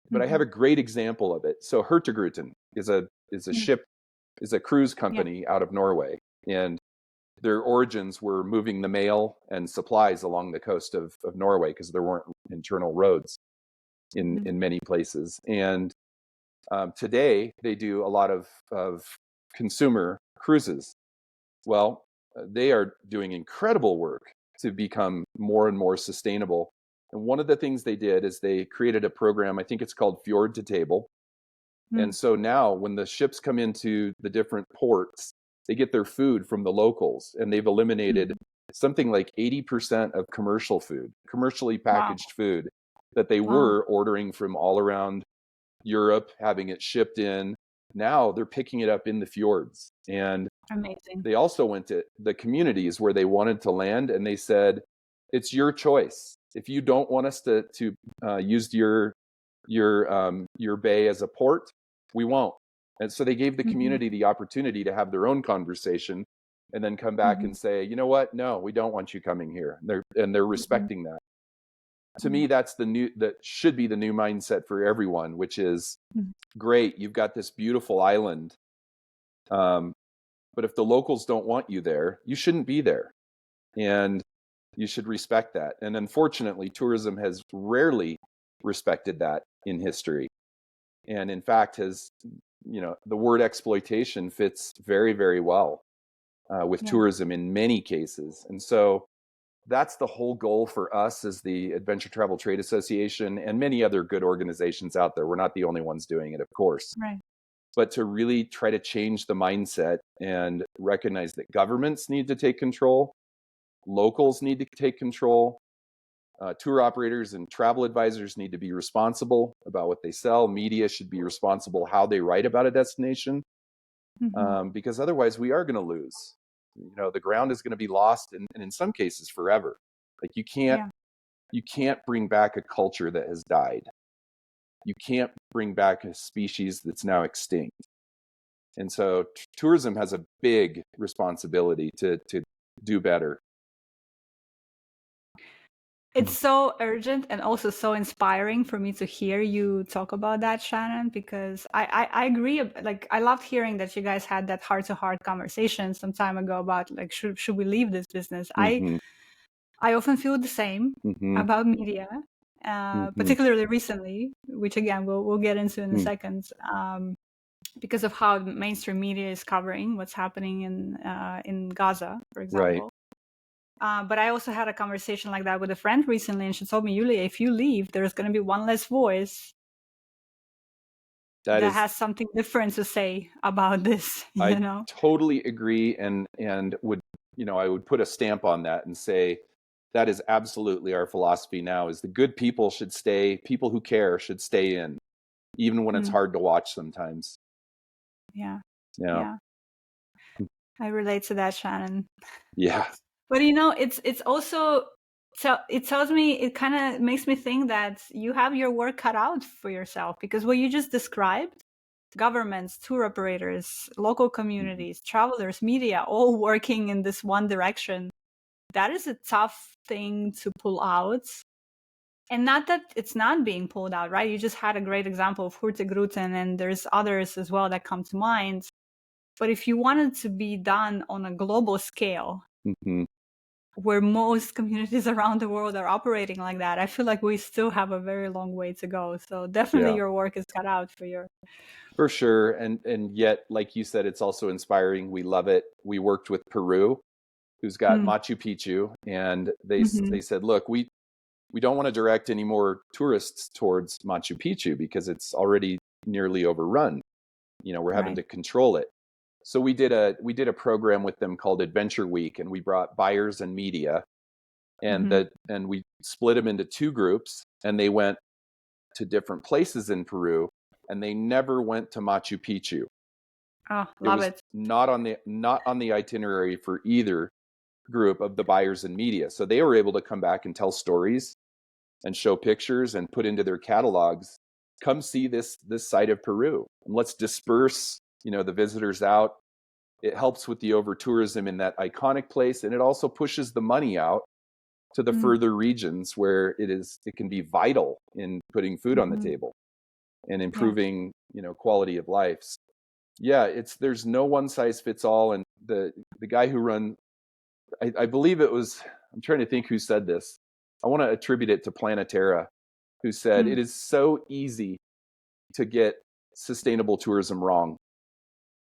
But I have a great example of it. So Hurtigruten is a ship, is a cruise company out of Norway, and their origins were moving the mail and supplies along the coast of Norway because there weren't internal roads in many places. And today they do a lot of consumer cruises. Well, they are doing incredible work to become more and more sustainable. And one of the things they did is they created a program, I think it's called Fjord to Table. And so now when the ships come into the different ports, they get their food from the locals, and they've eliminated something like 80% of commercial food, commercially packaged food that they were ordering from all around Europe, having it shipped in. Now they're picking it up in the fjords. And amazing. they also went to the communities where they wanted to land, and they said, it's your choice. If you don't want us to use your bay as a port, we won't. And so they gave the community the opportunity to have their own conversation and then come back and say, you know what? No, we don't want you coming here. They're respecting that. To me, that should be the new mindset for everyone, which is great. You've got this beautiful island. But if the locals don't want you there, you shouldn't be there. And you should respect that. And unfortunately, tourism has rarely respected that in history. And in fact, the word exploitation fits very, very well with tourism in many cases. And so that's the whole goal for us as the Adventure Travel Trade Association and many other good organizations out there. We're not the only ones doing it, of course. Right. But to really try to change the mindset and recognize that governments need to take control, locals need to take control, tour operators and travel advisors need to be responsible about what they sell. Media should be responsible how they write about a destination, because otherwise we are going to lose. The ground is going to be lost, and in some cases forever. Like you can't bring back a culture that has died. You can't bring back a species that's now extinct. And so tourism has a big responsibility to do better. It's so urgent and also so inspiring for me to hear you talk about that, Shannon, because I agree. Like, I loved hearing that you guys had that heart-to-heart conversation some time ago about, like, should we leave this business? I often feel the same about media, particularly recently, which again we'll get into in a second, because of how mainstream media is covering what's happening in Gaza, for example. Right. But I also had a conversation like that with a friend recently, and she told me, Yulia, if you leave, there's going to be one less voice that has something different to say about this. I totally agree, and would I would put a stamp on that and say that is absolutely our philosophy now. Is the good people should stay. People who care should stay in, even when it's hard to watch sometimes. Yeah. Yeah. I relate to that, Shannon. Yeah. But it's also So it tells me, it kind of makes me think that you have your work cut out for yourself, because what you just described, governments, tour operators, local communities, travelers, media, all working in this one direction, that is a tough thing to pull out. And not that it's not being pulled out, right? You just had a great example of Hurtigruten, and there's others as well that come to mind. But if you want it to be done on a global scale, Mm-hmm. where most communities around the world are operating like that, I feel like we still have a very long way to go. So definitely Yeah, your work is cut out for your. for sure. And yet, like you said, it's also inspiring. We love it. We worked with Peru, who's got Mm. Machu Picchu, and Mm-hmm. they said, look, we don't want to direct any more tourists towards Machu Picchu because it's already nearly overrun. We're having Right. to control it. So we did a program with them called Adventure Week, and we brought buyers and media, Mm-hmm. and we split them into two groups, and they went to different places in Peru, and they never went to Machu Picchu. Oh, It love was it. not on the itinerary for either group of the buyers and media. So they were able to come back and tell stories and show pictures and put into their catalogs. Come see this side of Peru, and let's disperse the visitors out. It helps with the over tourism in that iconic place, and it also pushes the money out to the Mm. further regions where it can be vital in putting food on the Mm-hmm. table and Yeah. improving quality of life. Yeah, there's no one size fits all. And the guy who run, I believe it was, I'm trying to think who said this. I want to attribute it to Planetara, who said Mm. it is so easy to get sustainable tourism wrong.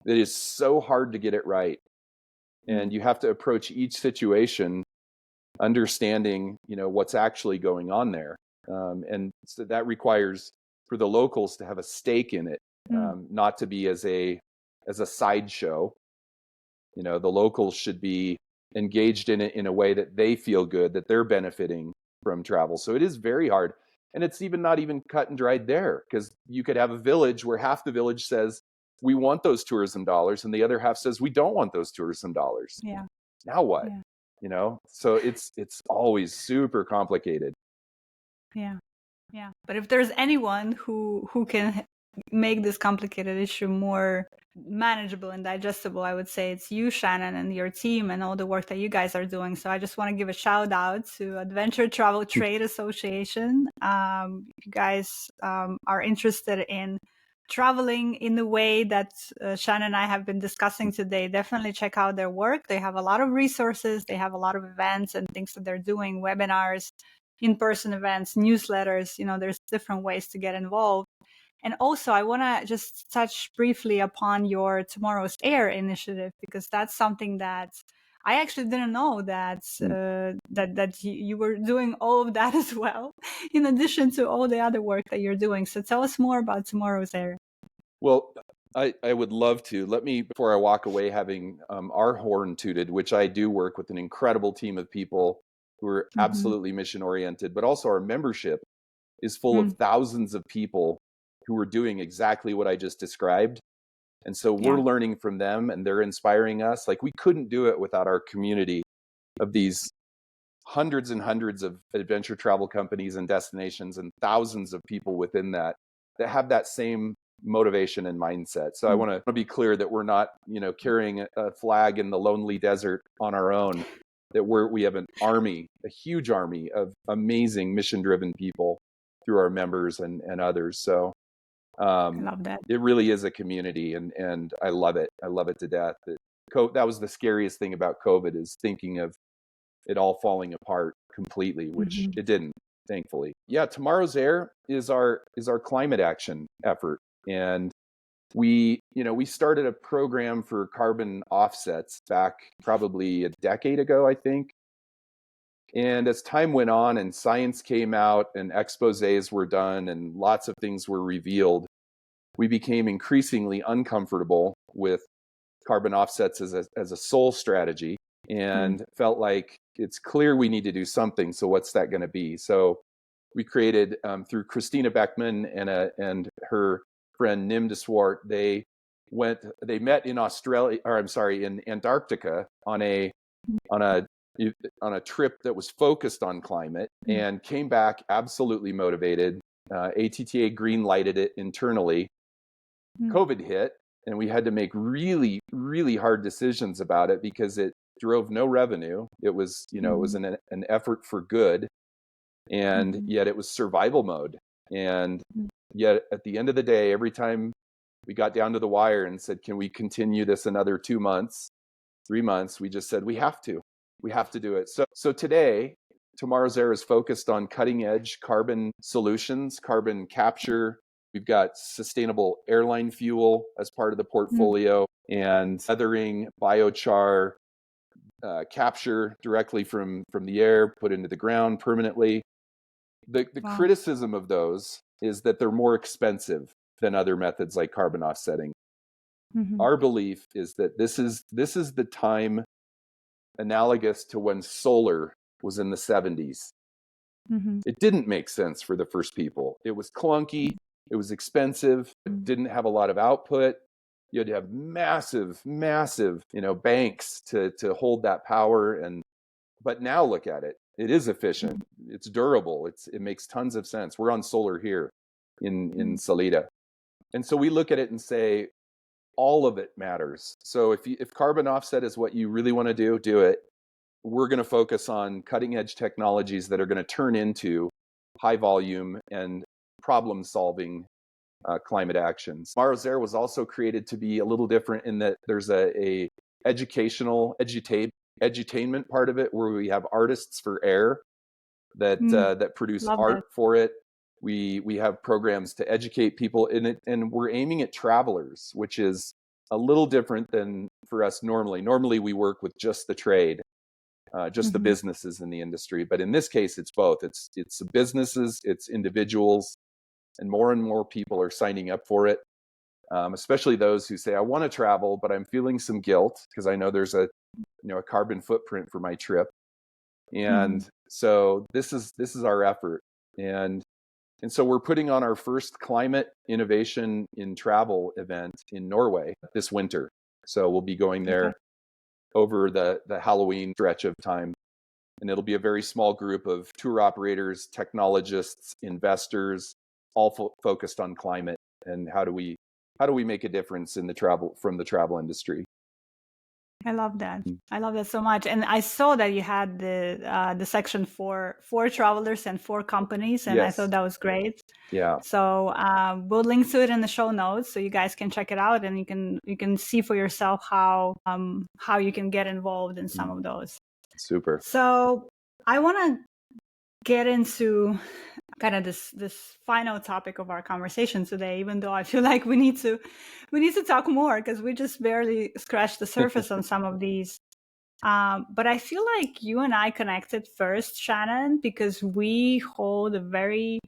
It is so hard to get it right. Mm. And you have to approach each situation understanding, what's actually going on there. And so that requires for the locals to have a stake in it, Mm. not to be as a sideshow. The locals should be engaged in it in a way that they feel good, that they're benefiting from travel. So it is very hard. And it's even not even cut and dried there, because you could have a village where half the village says, we want those tourism dollars, and the other half says, we don't want those tourism dollars. Yeah. Now what? Yeah. So it's always super complicated. Yeah. Yeah. But if there's anyone who can make this complicated issue more manageable and digestible, I would say it's you, Shannon, and your team and all the work that you guys are doing. So I just want to give a shout out to Adventure Travel Trade Association. If you guys are interested in traveling in the way that Shannon and I have been discussing today, definitely check out their work. They have a lot of resources. They have a lot of events and things that they're doing, webinars, in-person events, newsletters. There's different ways to get involved. And also, I want to just touch briefly upon your Tomorrow's Air initiative, because that's something that I actually didn't know that that you were doing all of that as well, in addition to all the other work that you're doing. So tell us more about Tomorrow's Air. Well, I would love to. Let me, before I walk away, having our horn tooted, which I do work with an incredible team of people who are Mm-hmm. absolutely mission oriented, but also our membership is full of Mm. thousands of people who are doing exactly what I just described. And so we're Yeah. learning from them, and they're inspiring us. Like, we couldn't do it without our community of these hundreds and hundreds of adventure travel companies and destinations, and thousands of people within that have that same motivation and mindset. So I Mm. want to be clear that we're not, carrying a flag in the lonely desert on our own. That we have an army, a huge army of amazing mission-driven people through our members and others. So I love that. it really is a community, and I love it. I love it to death. That was the scariest thing about COVID, is thinking of it all falling apart completely, which Mm-hmm. it didn't, thankfully. Yeah, Tomorrow's Air is our climate action effort. And we started a program for carbon offsets back probably a decade ago, I think. And as time went on and science came out and exposés were done and lots of things were revealed, we became increasingly uncomfortable with carbon offsets as a sole strategy, Mm. and felt like it's clear we need to do something. So what's that going to be? So we created, through Christina Beckman and her friend Nim de Swart, they met in Australia, or I'm sorry, in Antarctica on a on a trip that was focused on climate and came back absolutely motivated. ATTA green lighted it internally. COVID hit, and we had to make really, really hard decisions about it because it drove no revenue. It was, it was an effort for good, and yet it was survival mode. And yet at the end of the day, every time we got down to the wire and said, can we continue this another 2 months, 3 months? We just said, we have to do it. So today, Tomorrow's Air is focused on cutting edge carbon solutions, carbon capture. We've got sustainable airline fuel as part of the portfolio, and feathering, biochar, capture directly from the air, put into the ground permanently. The criticism of those is that they're more expensive than other methods like carbon offsetting. Our belief is that this is the time analogous to when solar was in the 70s. It didn't make sense for the first people. It was clunky, it was expensive, it didn't have a lot of output. You had to have massive, banks to hold that power. But now look at it. It is efficient. It's durable. It makes tons of sense. We're on solar here in Salida. And so we look at it and say, all of it matters. So if carbon offset is what you really want to do it. We're going to focus on cutting edge technologies that are going to turn into high volume and problem solving climate actions. Tomorrow's Air was also created to be a little different in that there's a educational edutainment part of it, where we have artists for air that produce art for it. We have programs to educate people in it, and we're aiming at travelers, which is a little different than for us normally. Normally we work with just the trade, just the businesses in the industry. But in this case, it's both. It's businesses, it's individuals, and more people are signing up for it. Especially those who say, I want to travel, but I'm feeling some guilt because I know there's a carbon footprint for my trip. And so this is our effort. And so we're putting on our first climate innovation in travel event in Norway this winter. So we'll be going there over the Halloween stretch of time. And it'll be a very small group of tour operators, technologists, investors, all focused on climate and how do we make a difference in the travel industry. I love that. I love that so much. And I saw that you had the section for travelers and for companies, and I thought that was great. Yeah. So we'll link to it in the show notes, so you guys can check it out, and you can see for yourself how you can get involved in some of those. Super. So I want to get into kind of this final topic of our conversation today, even though I feel like we need to talk more because we just barely scratched the surface on some of these. But I feel like you and I connected first, Shannon, because we hold a very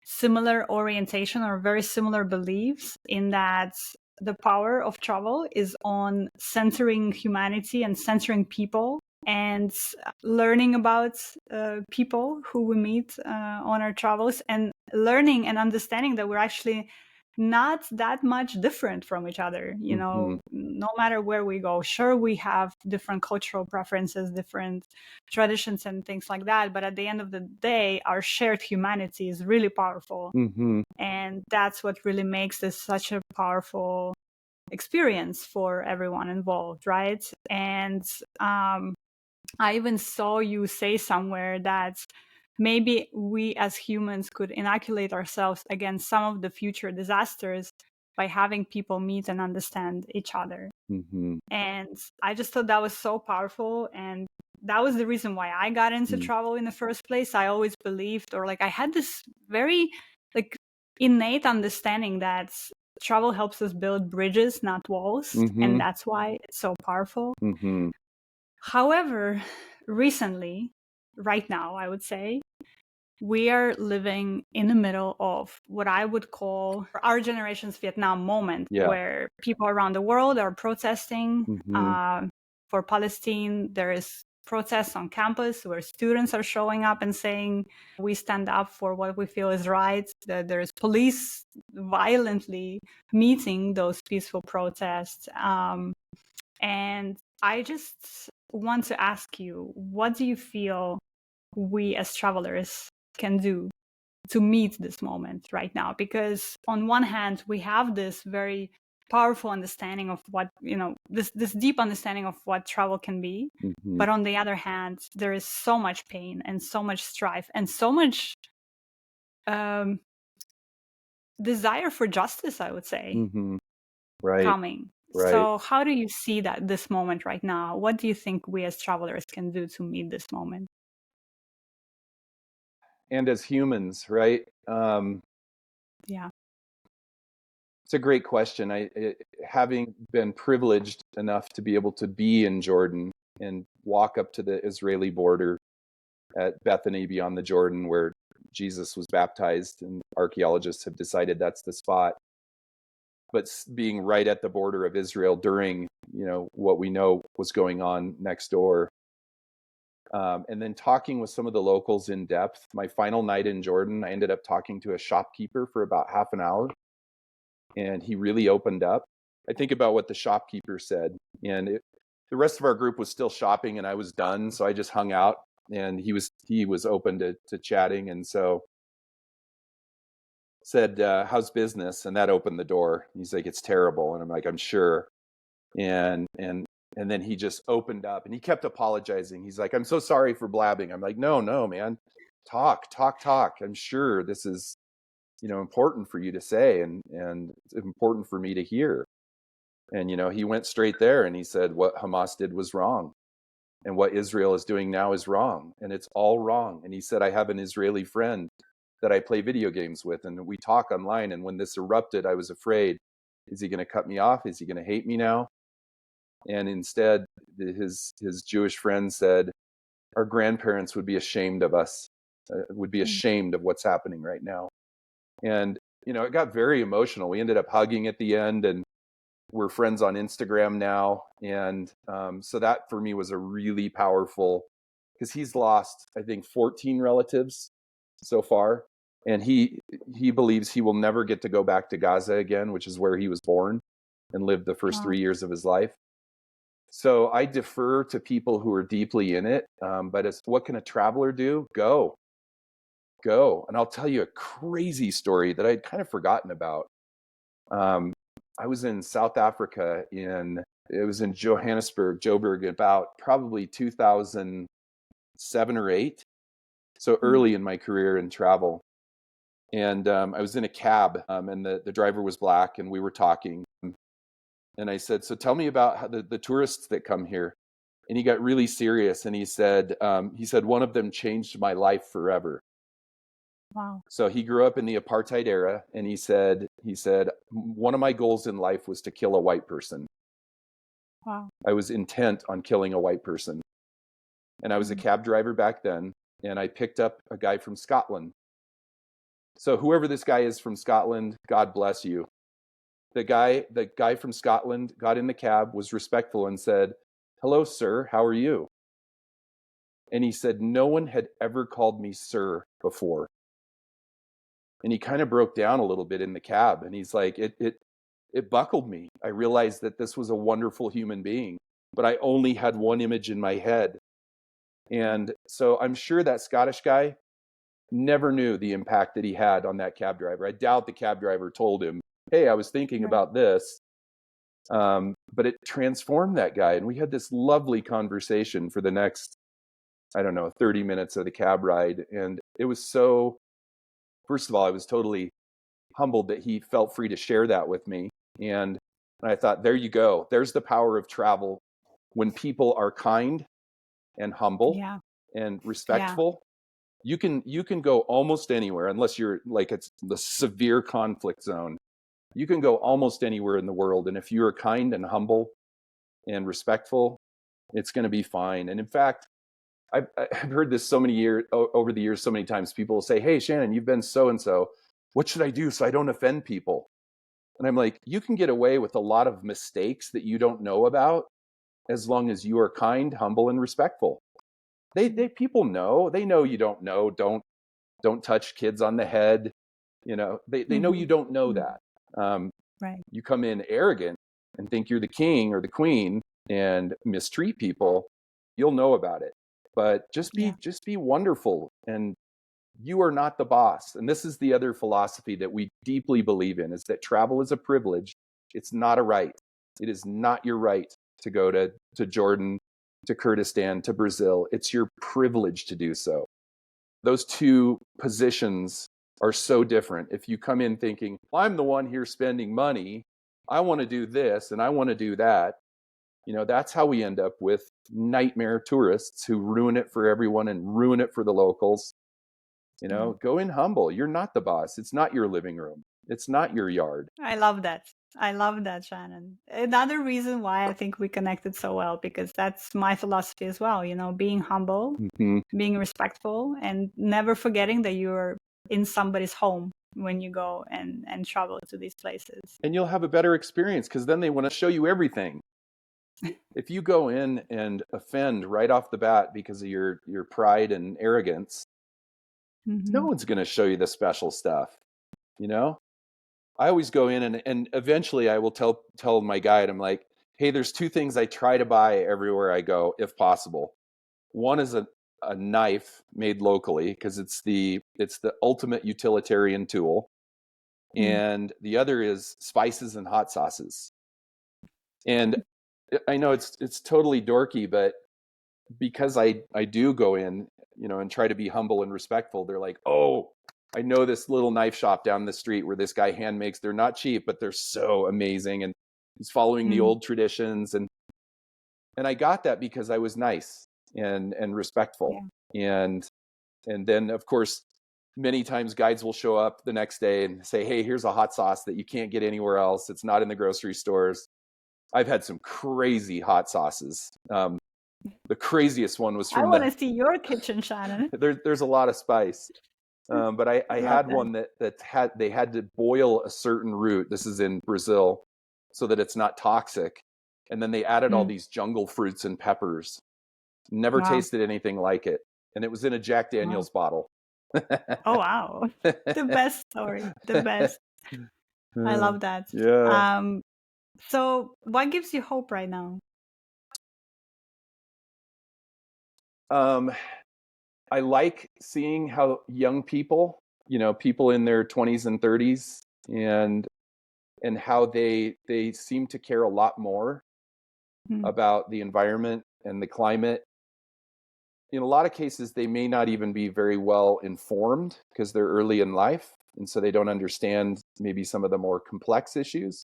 similar orientation or very similar beliefs in that the power of travel is on centering humanity and centering people and learning about people who we meet on our travels, and learning and understanding that we're actually not that much different from each other. No matter where we go, sure, we have different cultural preferences, different traditions and things like that, but at the end of the day, our shared humanity is really powerful. And that's what really makes this such a powerful experience for everyone involved, right? And I even saw you say somewhere that maybe we as humans could inoculate ourselves against some of the future disasters by having people meet and understand each other. And I just thought that was so powerful. And that was the reason why I got into travel in the first place. I always believed, or I had this very innate understanding that travel helps us build bridges, not walls. And that's why it's so powerful. However, recently, right now, I would say, we are living in the middle of what I would call our generation's Vietnam moment, where people around the world are protesting for Palestine. There is protests on campus where students are showing up and saying, we stand up for what we feel is right. There is police violently meeting those peaceful protests. And I just want to ask you, what do you feel we as travelers can do to meet this moment right now? Because on one hand, we have this very powerful understanding of what, this deep understanding of what travel can be. Mm-hmm. But on the other hand, there is so much pain and so much strife and so much desire for justice, I would say, Mm-hmm. Right. coming. Right. So how do you see this moment right now? What do you think we as travelers can do to meet this moment? And as humans, right? Yeah. It's a great question. Having been privileged enough to be able to be in Jordan and walk up to the Israeli border at Bethany beyond the Jordan where Jesus was baptized, and archaeologists have decided that's the spot. But being right at the border of Israel during, what we know was going on next door. And then talking with some of the locals in depth. My final night in Jordan, I ended up talking to a shopkeeper for about half an hour. And he really opened up. I think about what the shopkeeper said. And the rest of our group was still shopping and I was done. So I just hung out, and he was open to chatting. And so said, how's business? And that opened the door. He's like, it's terrible. And I'm like, I'm sure. And then he just opened up and he kept apologizing. He's like, I'm so sorry for blabbing. I'm like, no, man, talk. I'm sure this is, important for you to say, and it's important for me to hear. And, he went straight there and he said, what Hamas did was wrong. And what Israel is doing now is wrong. And it's all wrong. And he said, I have an Israeli friend that I play video games with, and we talk online. And when this erupted, I was afraid, is he going to cut me off? Is he going to hate me now? And instead, his Jewish friend said, our grandparents would be ashamed of us, would be ashamed of what's happening right now. And, it got very emotional. We ended up hugging at the end, and we're friends on Instagram now. And so that for me was a really powerful, because he's lost, I think, 14 relatives so far. And he believes he will never get to go back to Gaza again, which is where he was born and lived the first 3 years of his life. So I defer to people who are deeply in it. But what can a traveler do? Go. And I'll tell you a crazy story that I'd kind of forgotten about. I was in South Africa it was in Joburg, about probably 2007 or 8. So early in my career in travel. And I was in a cab, and the driver was black, and we were talking. And I said, so tell me about how the tourists that come here. And he got really serious, and he said, one of them changed my life forever. Wow. So he grew up in the apartheid era, and he said, one of my goals in life was to kill a white person. Wow. I was intent on killing a white person. And I was a cab driver back then, and I picked up a guy from Scotland. So whoever this guy is from Scotland, God bless you. The guy from Scotland got in the cab, was respectful, and said, hello, sir, how are you? And he said, no one had ever called me sir before. And he kind of broke down a little bit in the cab. And he's like, it buckled me. I realized that this was a wonderful human being, but I only had one image in my head. And so I'm sure that Scottish guy never knew the impact that he had on that cab driver. I doubt the cab driver told him, hey, I was thinking about this. But it transformed that guy. And we had this lovely conversation for the next, 30 minutes of the cab ride. And it was first of all, I was totally humbled that he felt free to share that with me. And I thought, there you go. There's the power of travel. When people are kind and humble and respectful, you can go almost anywhere, unless you're like, it's the severe conflict zone. You can go almost anywhere in the world. And if you're kind and humble and respectful, it's going to be fine. And in fact, I've heard this over the years, so many times. People will say, hey, Shannon, you've been so-and-so. What should I do so I don't offend people? And I'm like, you can get away with a lot of mistakes that you don't know about as long as you are kind, humble, and respectful. People know. They know you don't know. Don't touch kids on the head. They know you don't know that. Right. You come in arrogant and think you're the king or the queen and mistreat people. you'll know about it. But just Yeah. be wonderful, and you are not the boss. And this is the other philosophy that we deeply believe in, is that travel is a privilege. It's not a right. It is not your right to go to Jordan, to Kurdistan, to Brazil. It's your privilege to do so. Those two positions are so different. If you come in thinking, well, I'm the one here spending money, I want to do this and I want to do that, that's how we end up with nightmare tourists who ruin it for everyone and ruin it for the locals. Go in humble. You're not the boss. It's not your living room. It's not your yard. I love that. I love that, Shannon. Another reason why I think we connected so well, because that's my philosophy as well, being humble, Mm-hmm. being respectful, and never forgetting that you're in somebody's home when you go and travel to these places. And you'll have a better experience, because then they want to show you everything. If you go in and offend right off the bat because of your pride and arrogance, no one's going to show you the special stuff. I always go in and eventually I will tell my guide, I'm like, hey, there's two things I try to buy everywhere I go, if possible. One is a knife made locally, because it's the ultimate utilitarian tool. And the other is spices and hot sauces. And I know it's totally dorky, but because I do go in, and try to be humble and respectful, they're like, oh, I know this little knife shop down the street where this guy hand makes. They're not cheap, but they're so amazing, and he's following the old traditions. And I got that because I was nice and respectful. Yeah. And then of course, many times guides will show up the next day and say, hey, here's a hot sauce that you can't get anywhere else. It's not in the grocery stores. I've had some crazy hot sauces. The craziest one was from I want to see your kitchen, Shannon. There's a lot of spice. But I had one that they had to boil a certain root. This is in Brazil, so that it's not toxic. And then they added all these jungle fruits and peppers. Never tasted anything like it. And it was in a Jack Daniel's bottle. Oh, wow. The best story. The best. I love that. Yeah. So what gives you hope right now? I like seeing how young people, people in their 20s and 30s, and how they seem to care a lot more about the environment and the climate. In a lot of cases, they may not even be very well informed because they're early in life, and so they don't understand maybe some of the more complex issues.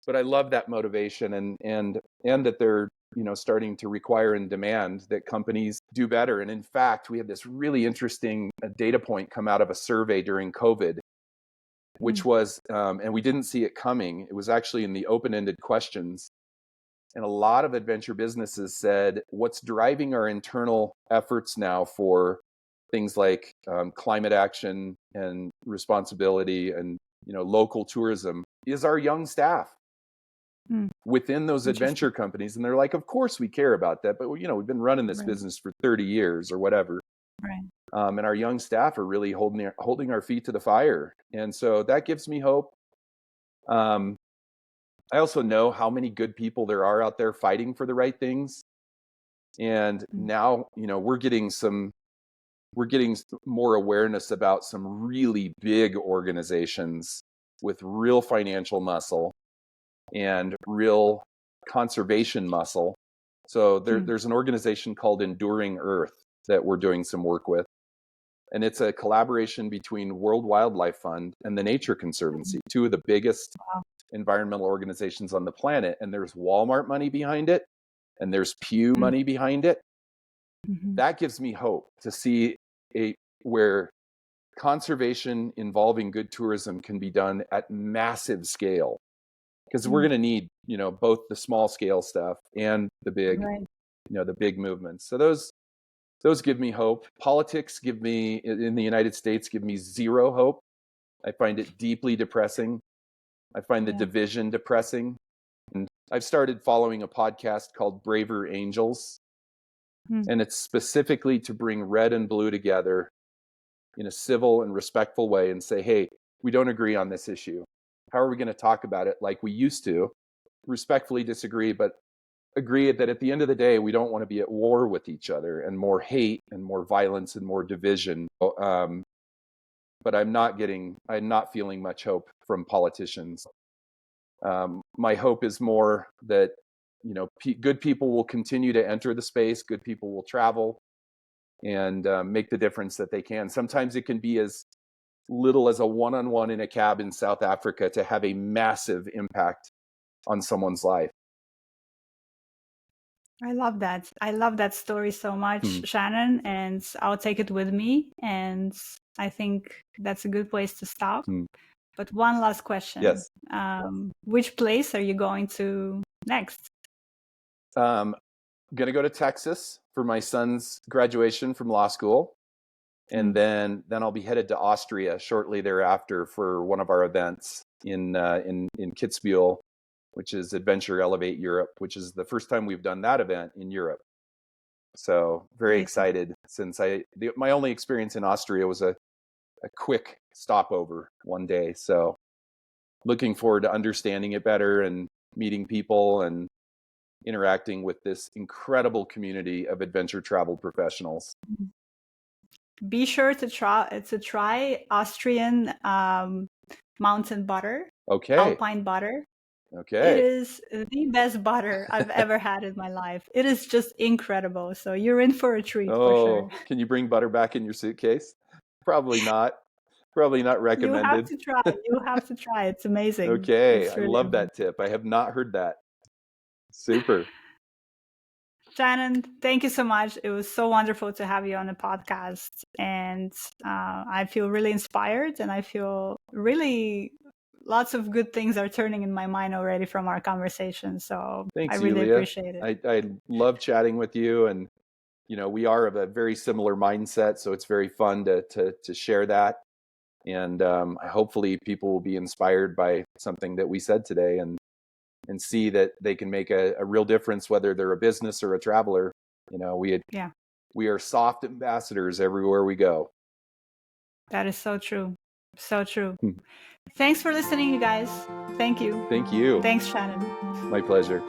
But I love that motivation, and that they're starting to require and demand that companies do better. And in fact, we had this really interesting data point come out of a survey during COVID, which was, and we didn't see it coming. It was actually in the open-ended questions. And a lot of adventure businesses said, what's driving our internal efforts now for things like climate action and responsibility and local tourism is our young staff within those adventure companies. And they're like, of course we care about that, but we've been running this business for 30 years or whatever. Right. And our young staff are really holding our feet to the fire. And so that gives me hope. I also know how many good people there are out there fighting for the right things. And now, we're getting more awareness about some really big organizations with real financial muscle and real conservation muscle. So there's an organization called Enduring Earth that we're doing some work with. And it's a collaboration between World Wildlife Fund and the Nature Conservancy, two of the biggest environmental organizations on the planet. And there's Walmart money behind it, and there's Pew money behind it. That gives me hope to see where conservation involving good tourism can be done at massive scale, because we're going to need both the small scale stuff and the big the big movements. So those give me hope. Politics in the United States give me zero hope. I find it deeply depressing. I find the division depressing. And I've started following a podcast called Braver Angels. And it's specifically to bring red and blue together in a civil and respectful way and say, hey, we don't agree on this issue. How are we going to talk about it like we used to? Respectfully disagree, but agree that at the end of the day, we don't want to be at war with each other, and more hate and more violence and more division. But I'm not feeling much hope from politicians. My hope is more that, good people will continue to enter the space, good people will travel and make the difference that they can. Sometimes it can be as little as a one-on-one in a cab in South Africa to have a massive impact on someone's life. I love that. I love that story so much, Shannon, and I'll take it with me. And I think that's a good place to stop. But one last question. Yes. Which place are you going to next? I'm going to go to Texas for my son's graduation from law school. And then I'll be headed to Austria shortly thereafter for one of our events in Kitzbühel, which is Adventure Elevate Europe, which is the first time we've done that event in Europe. So very excited, since my only experience in Austria was a quick stopover one day. So looking forward to understanding it better and meeting people and interacting with this incredible community of adventure travel professionals. Be sure to try Austrian mountain butter. Okay. Alpine butter. Okay. It is the best butter I've ever had in my life. It is just incredible. So you're in for a treat for sure. Can you bring butter back in your suitcase? Probably not. Probably not recommended. You have to try. You have to try. It's amazing. Okay. It's really I love amazing. that tip. I have not heard that. Super. Shannon, thank you so much. It was so wonderful to have you on the podcast. And I feel really inspired, and I feel really lots of good things are turning in my mind already from our conversation. So Thanks, I really Yulia. appreciate it. I love chatting with you, and we are of a very similar mindset, so it's very fun to share that. And hopefully people will be inspired by something that we said today, and see that they can make a real difference, whether they're a business or a traveler. We are soft ambassadors everywhere we go. That is so true. So true. Thanks for listening, you guys. Thank you. Thank you. Thanks, Shannon. My pleasure.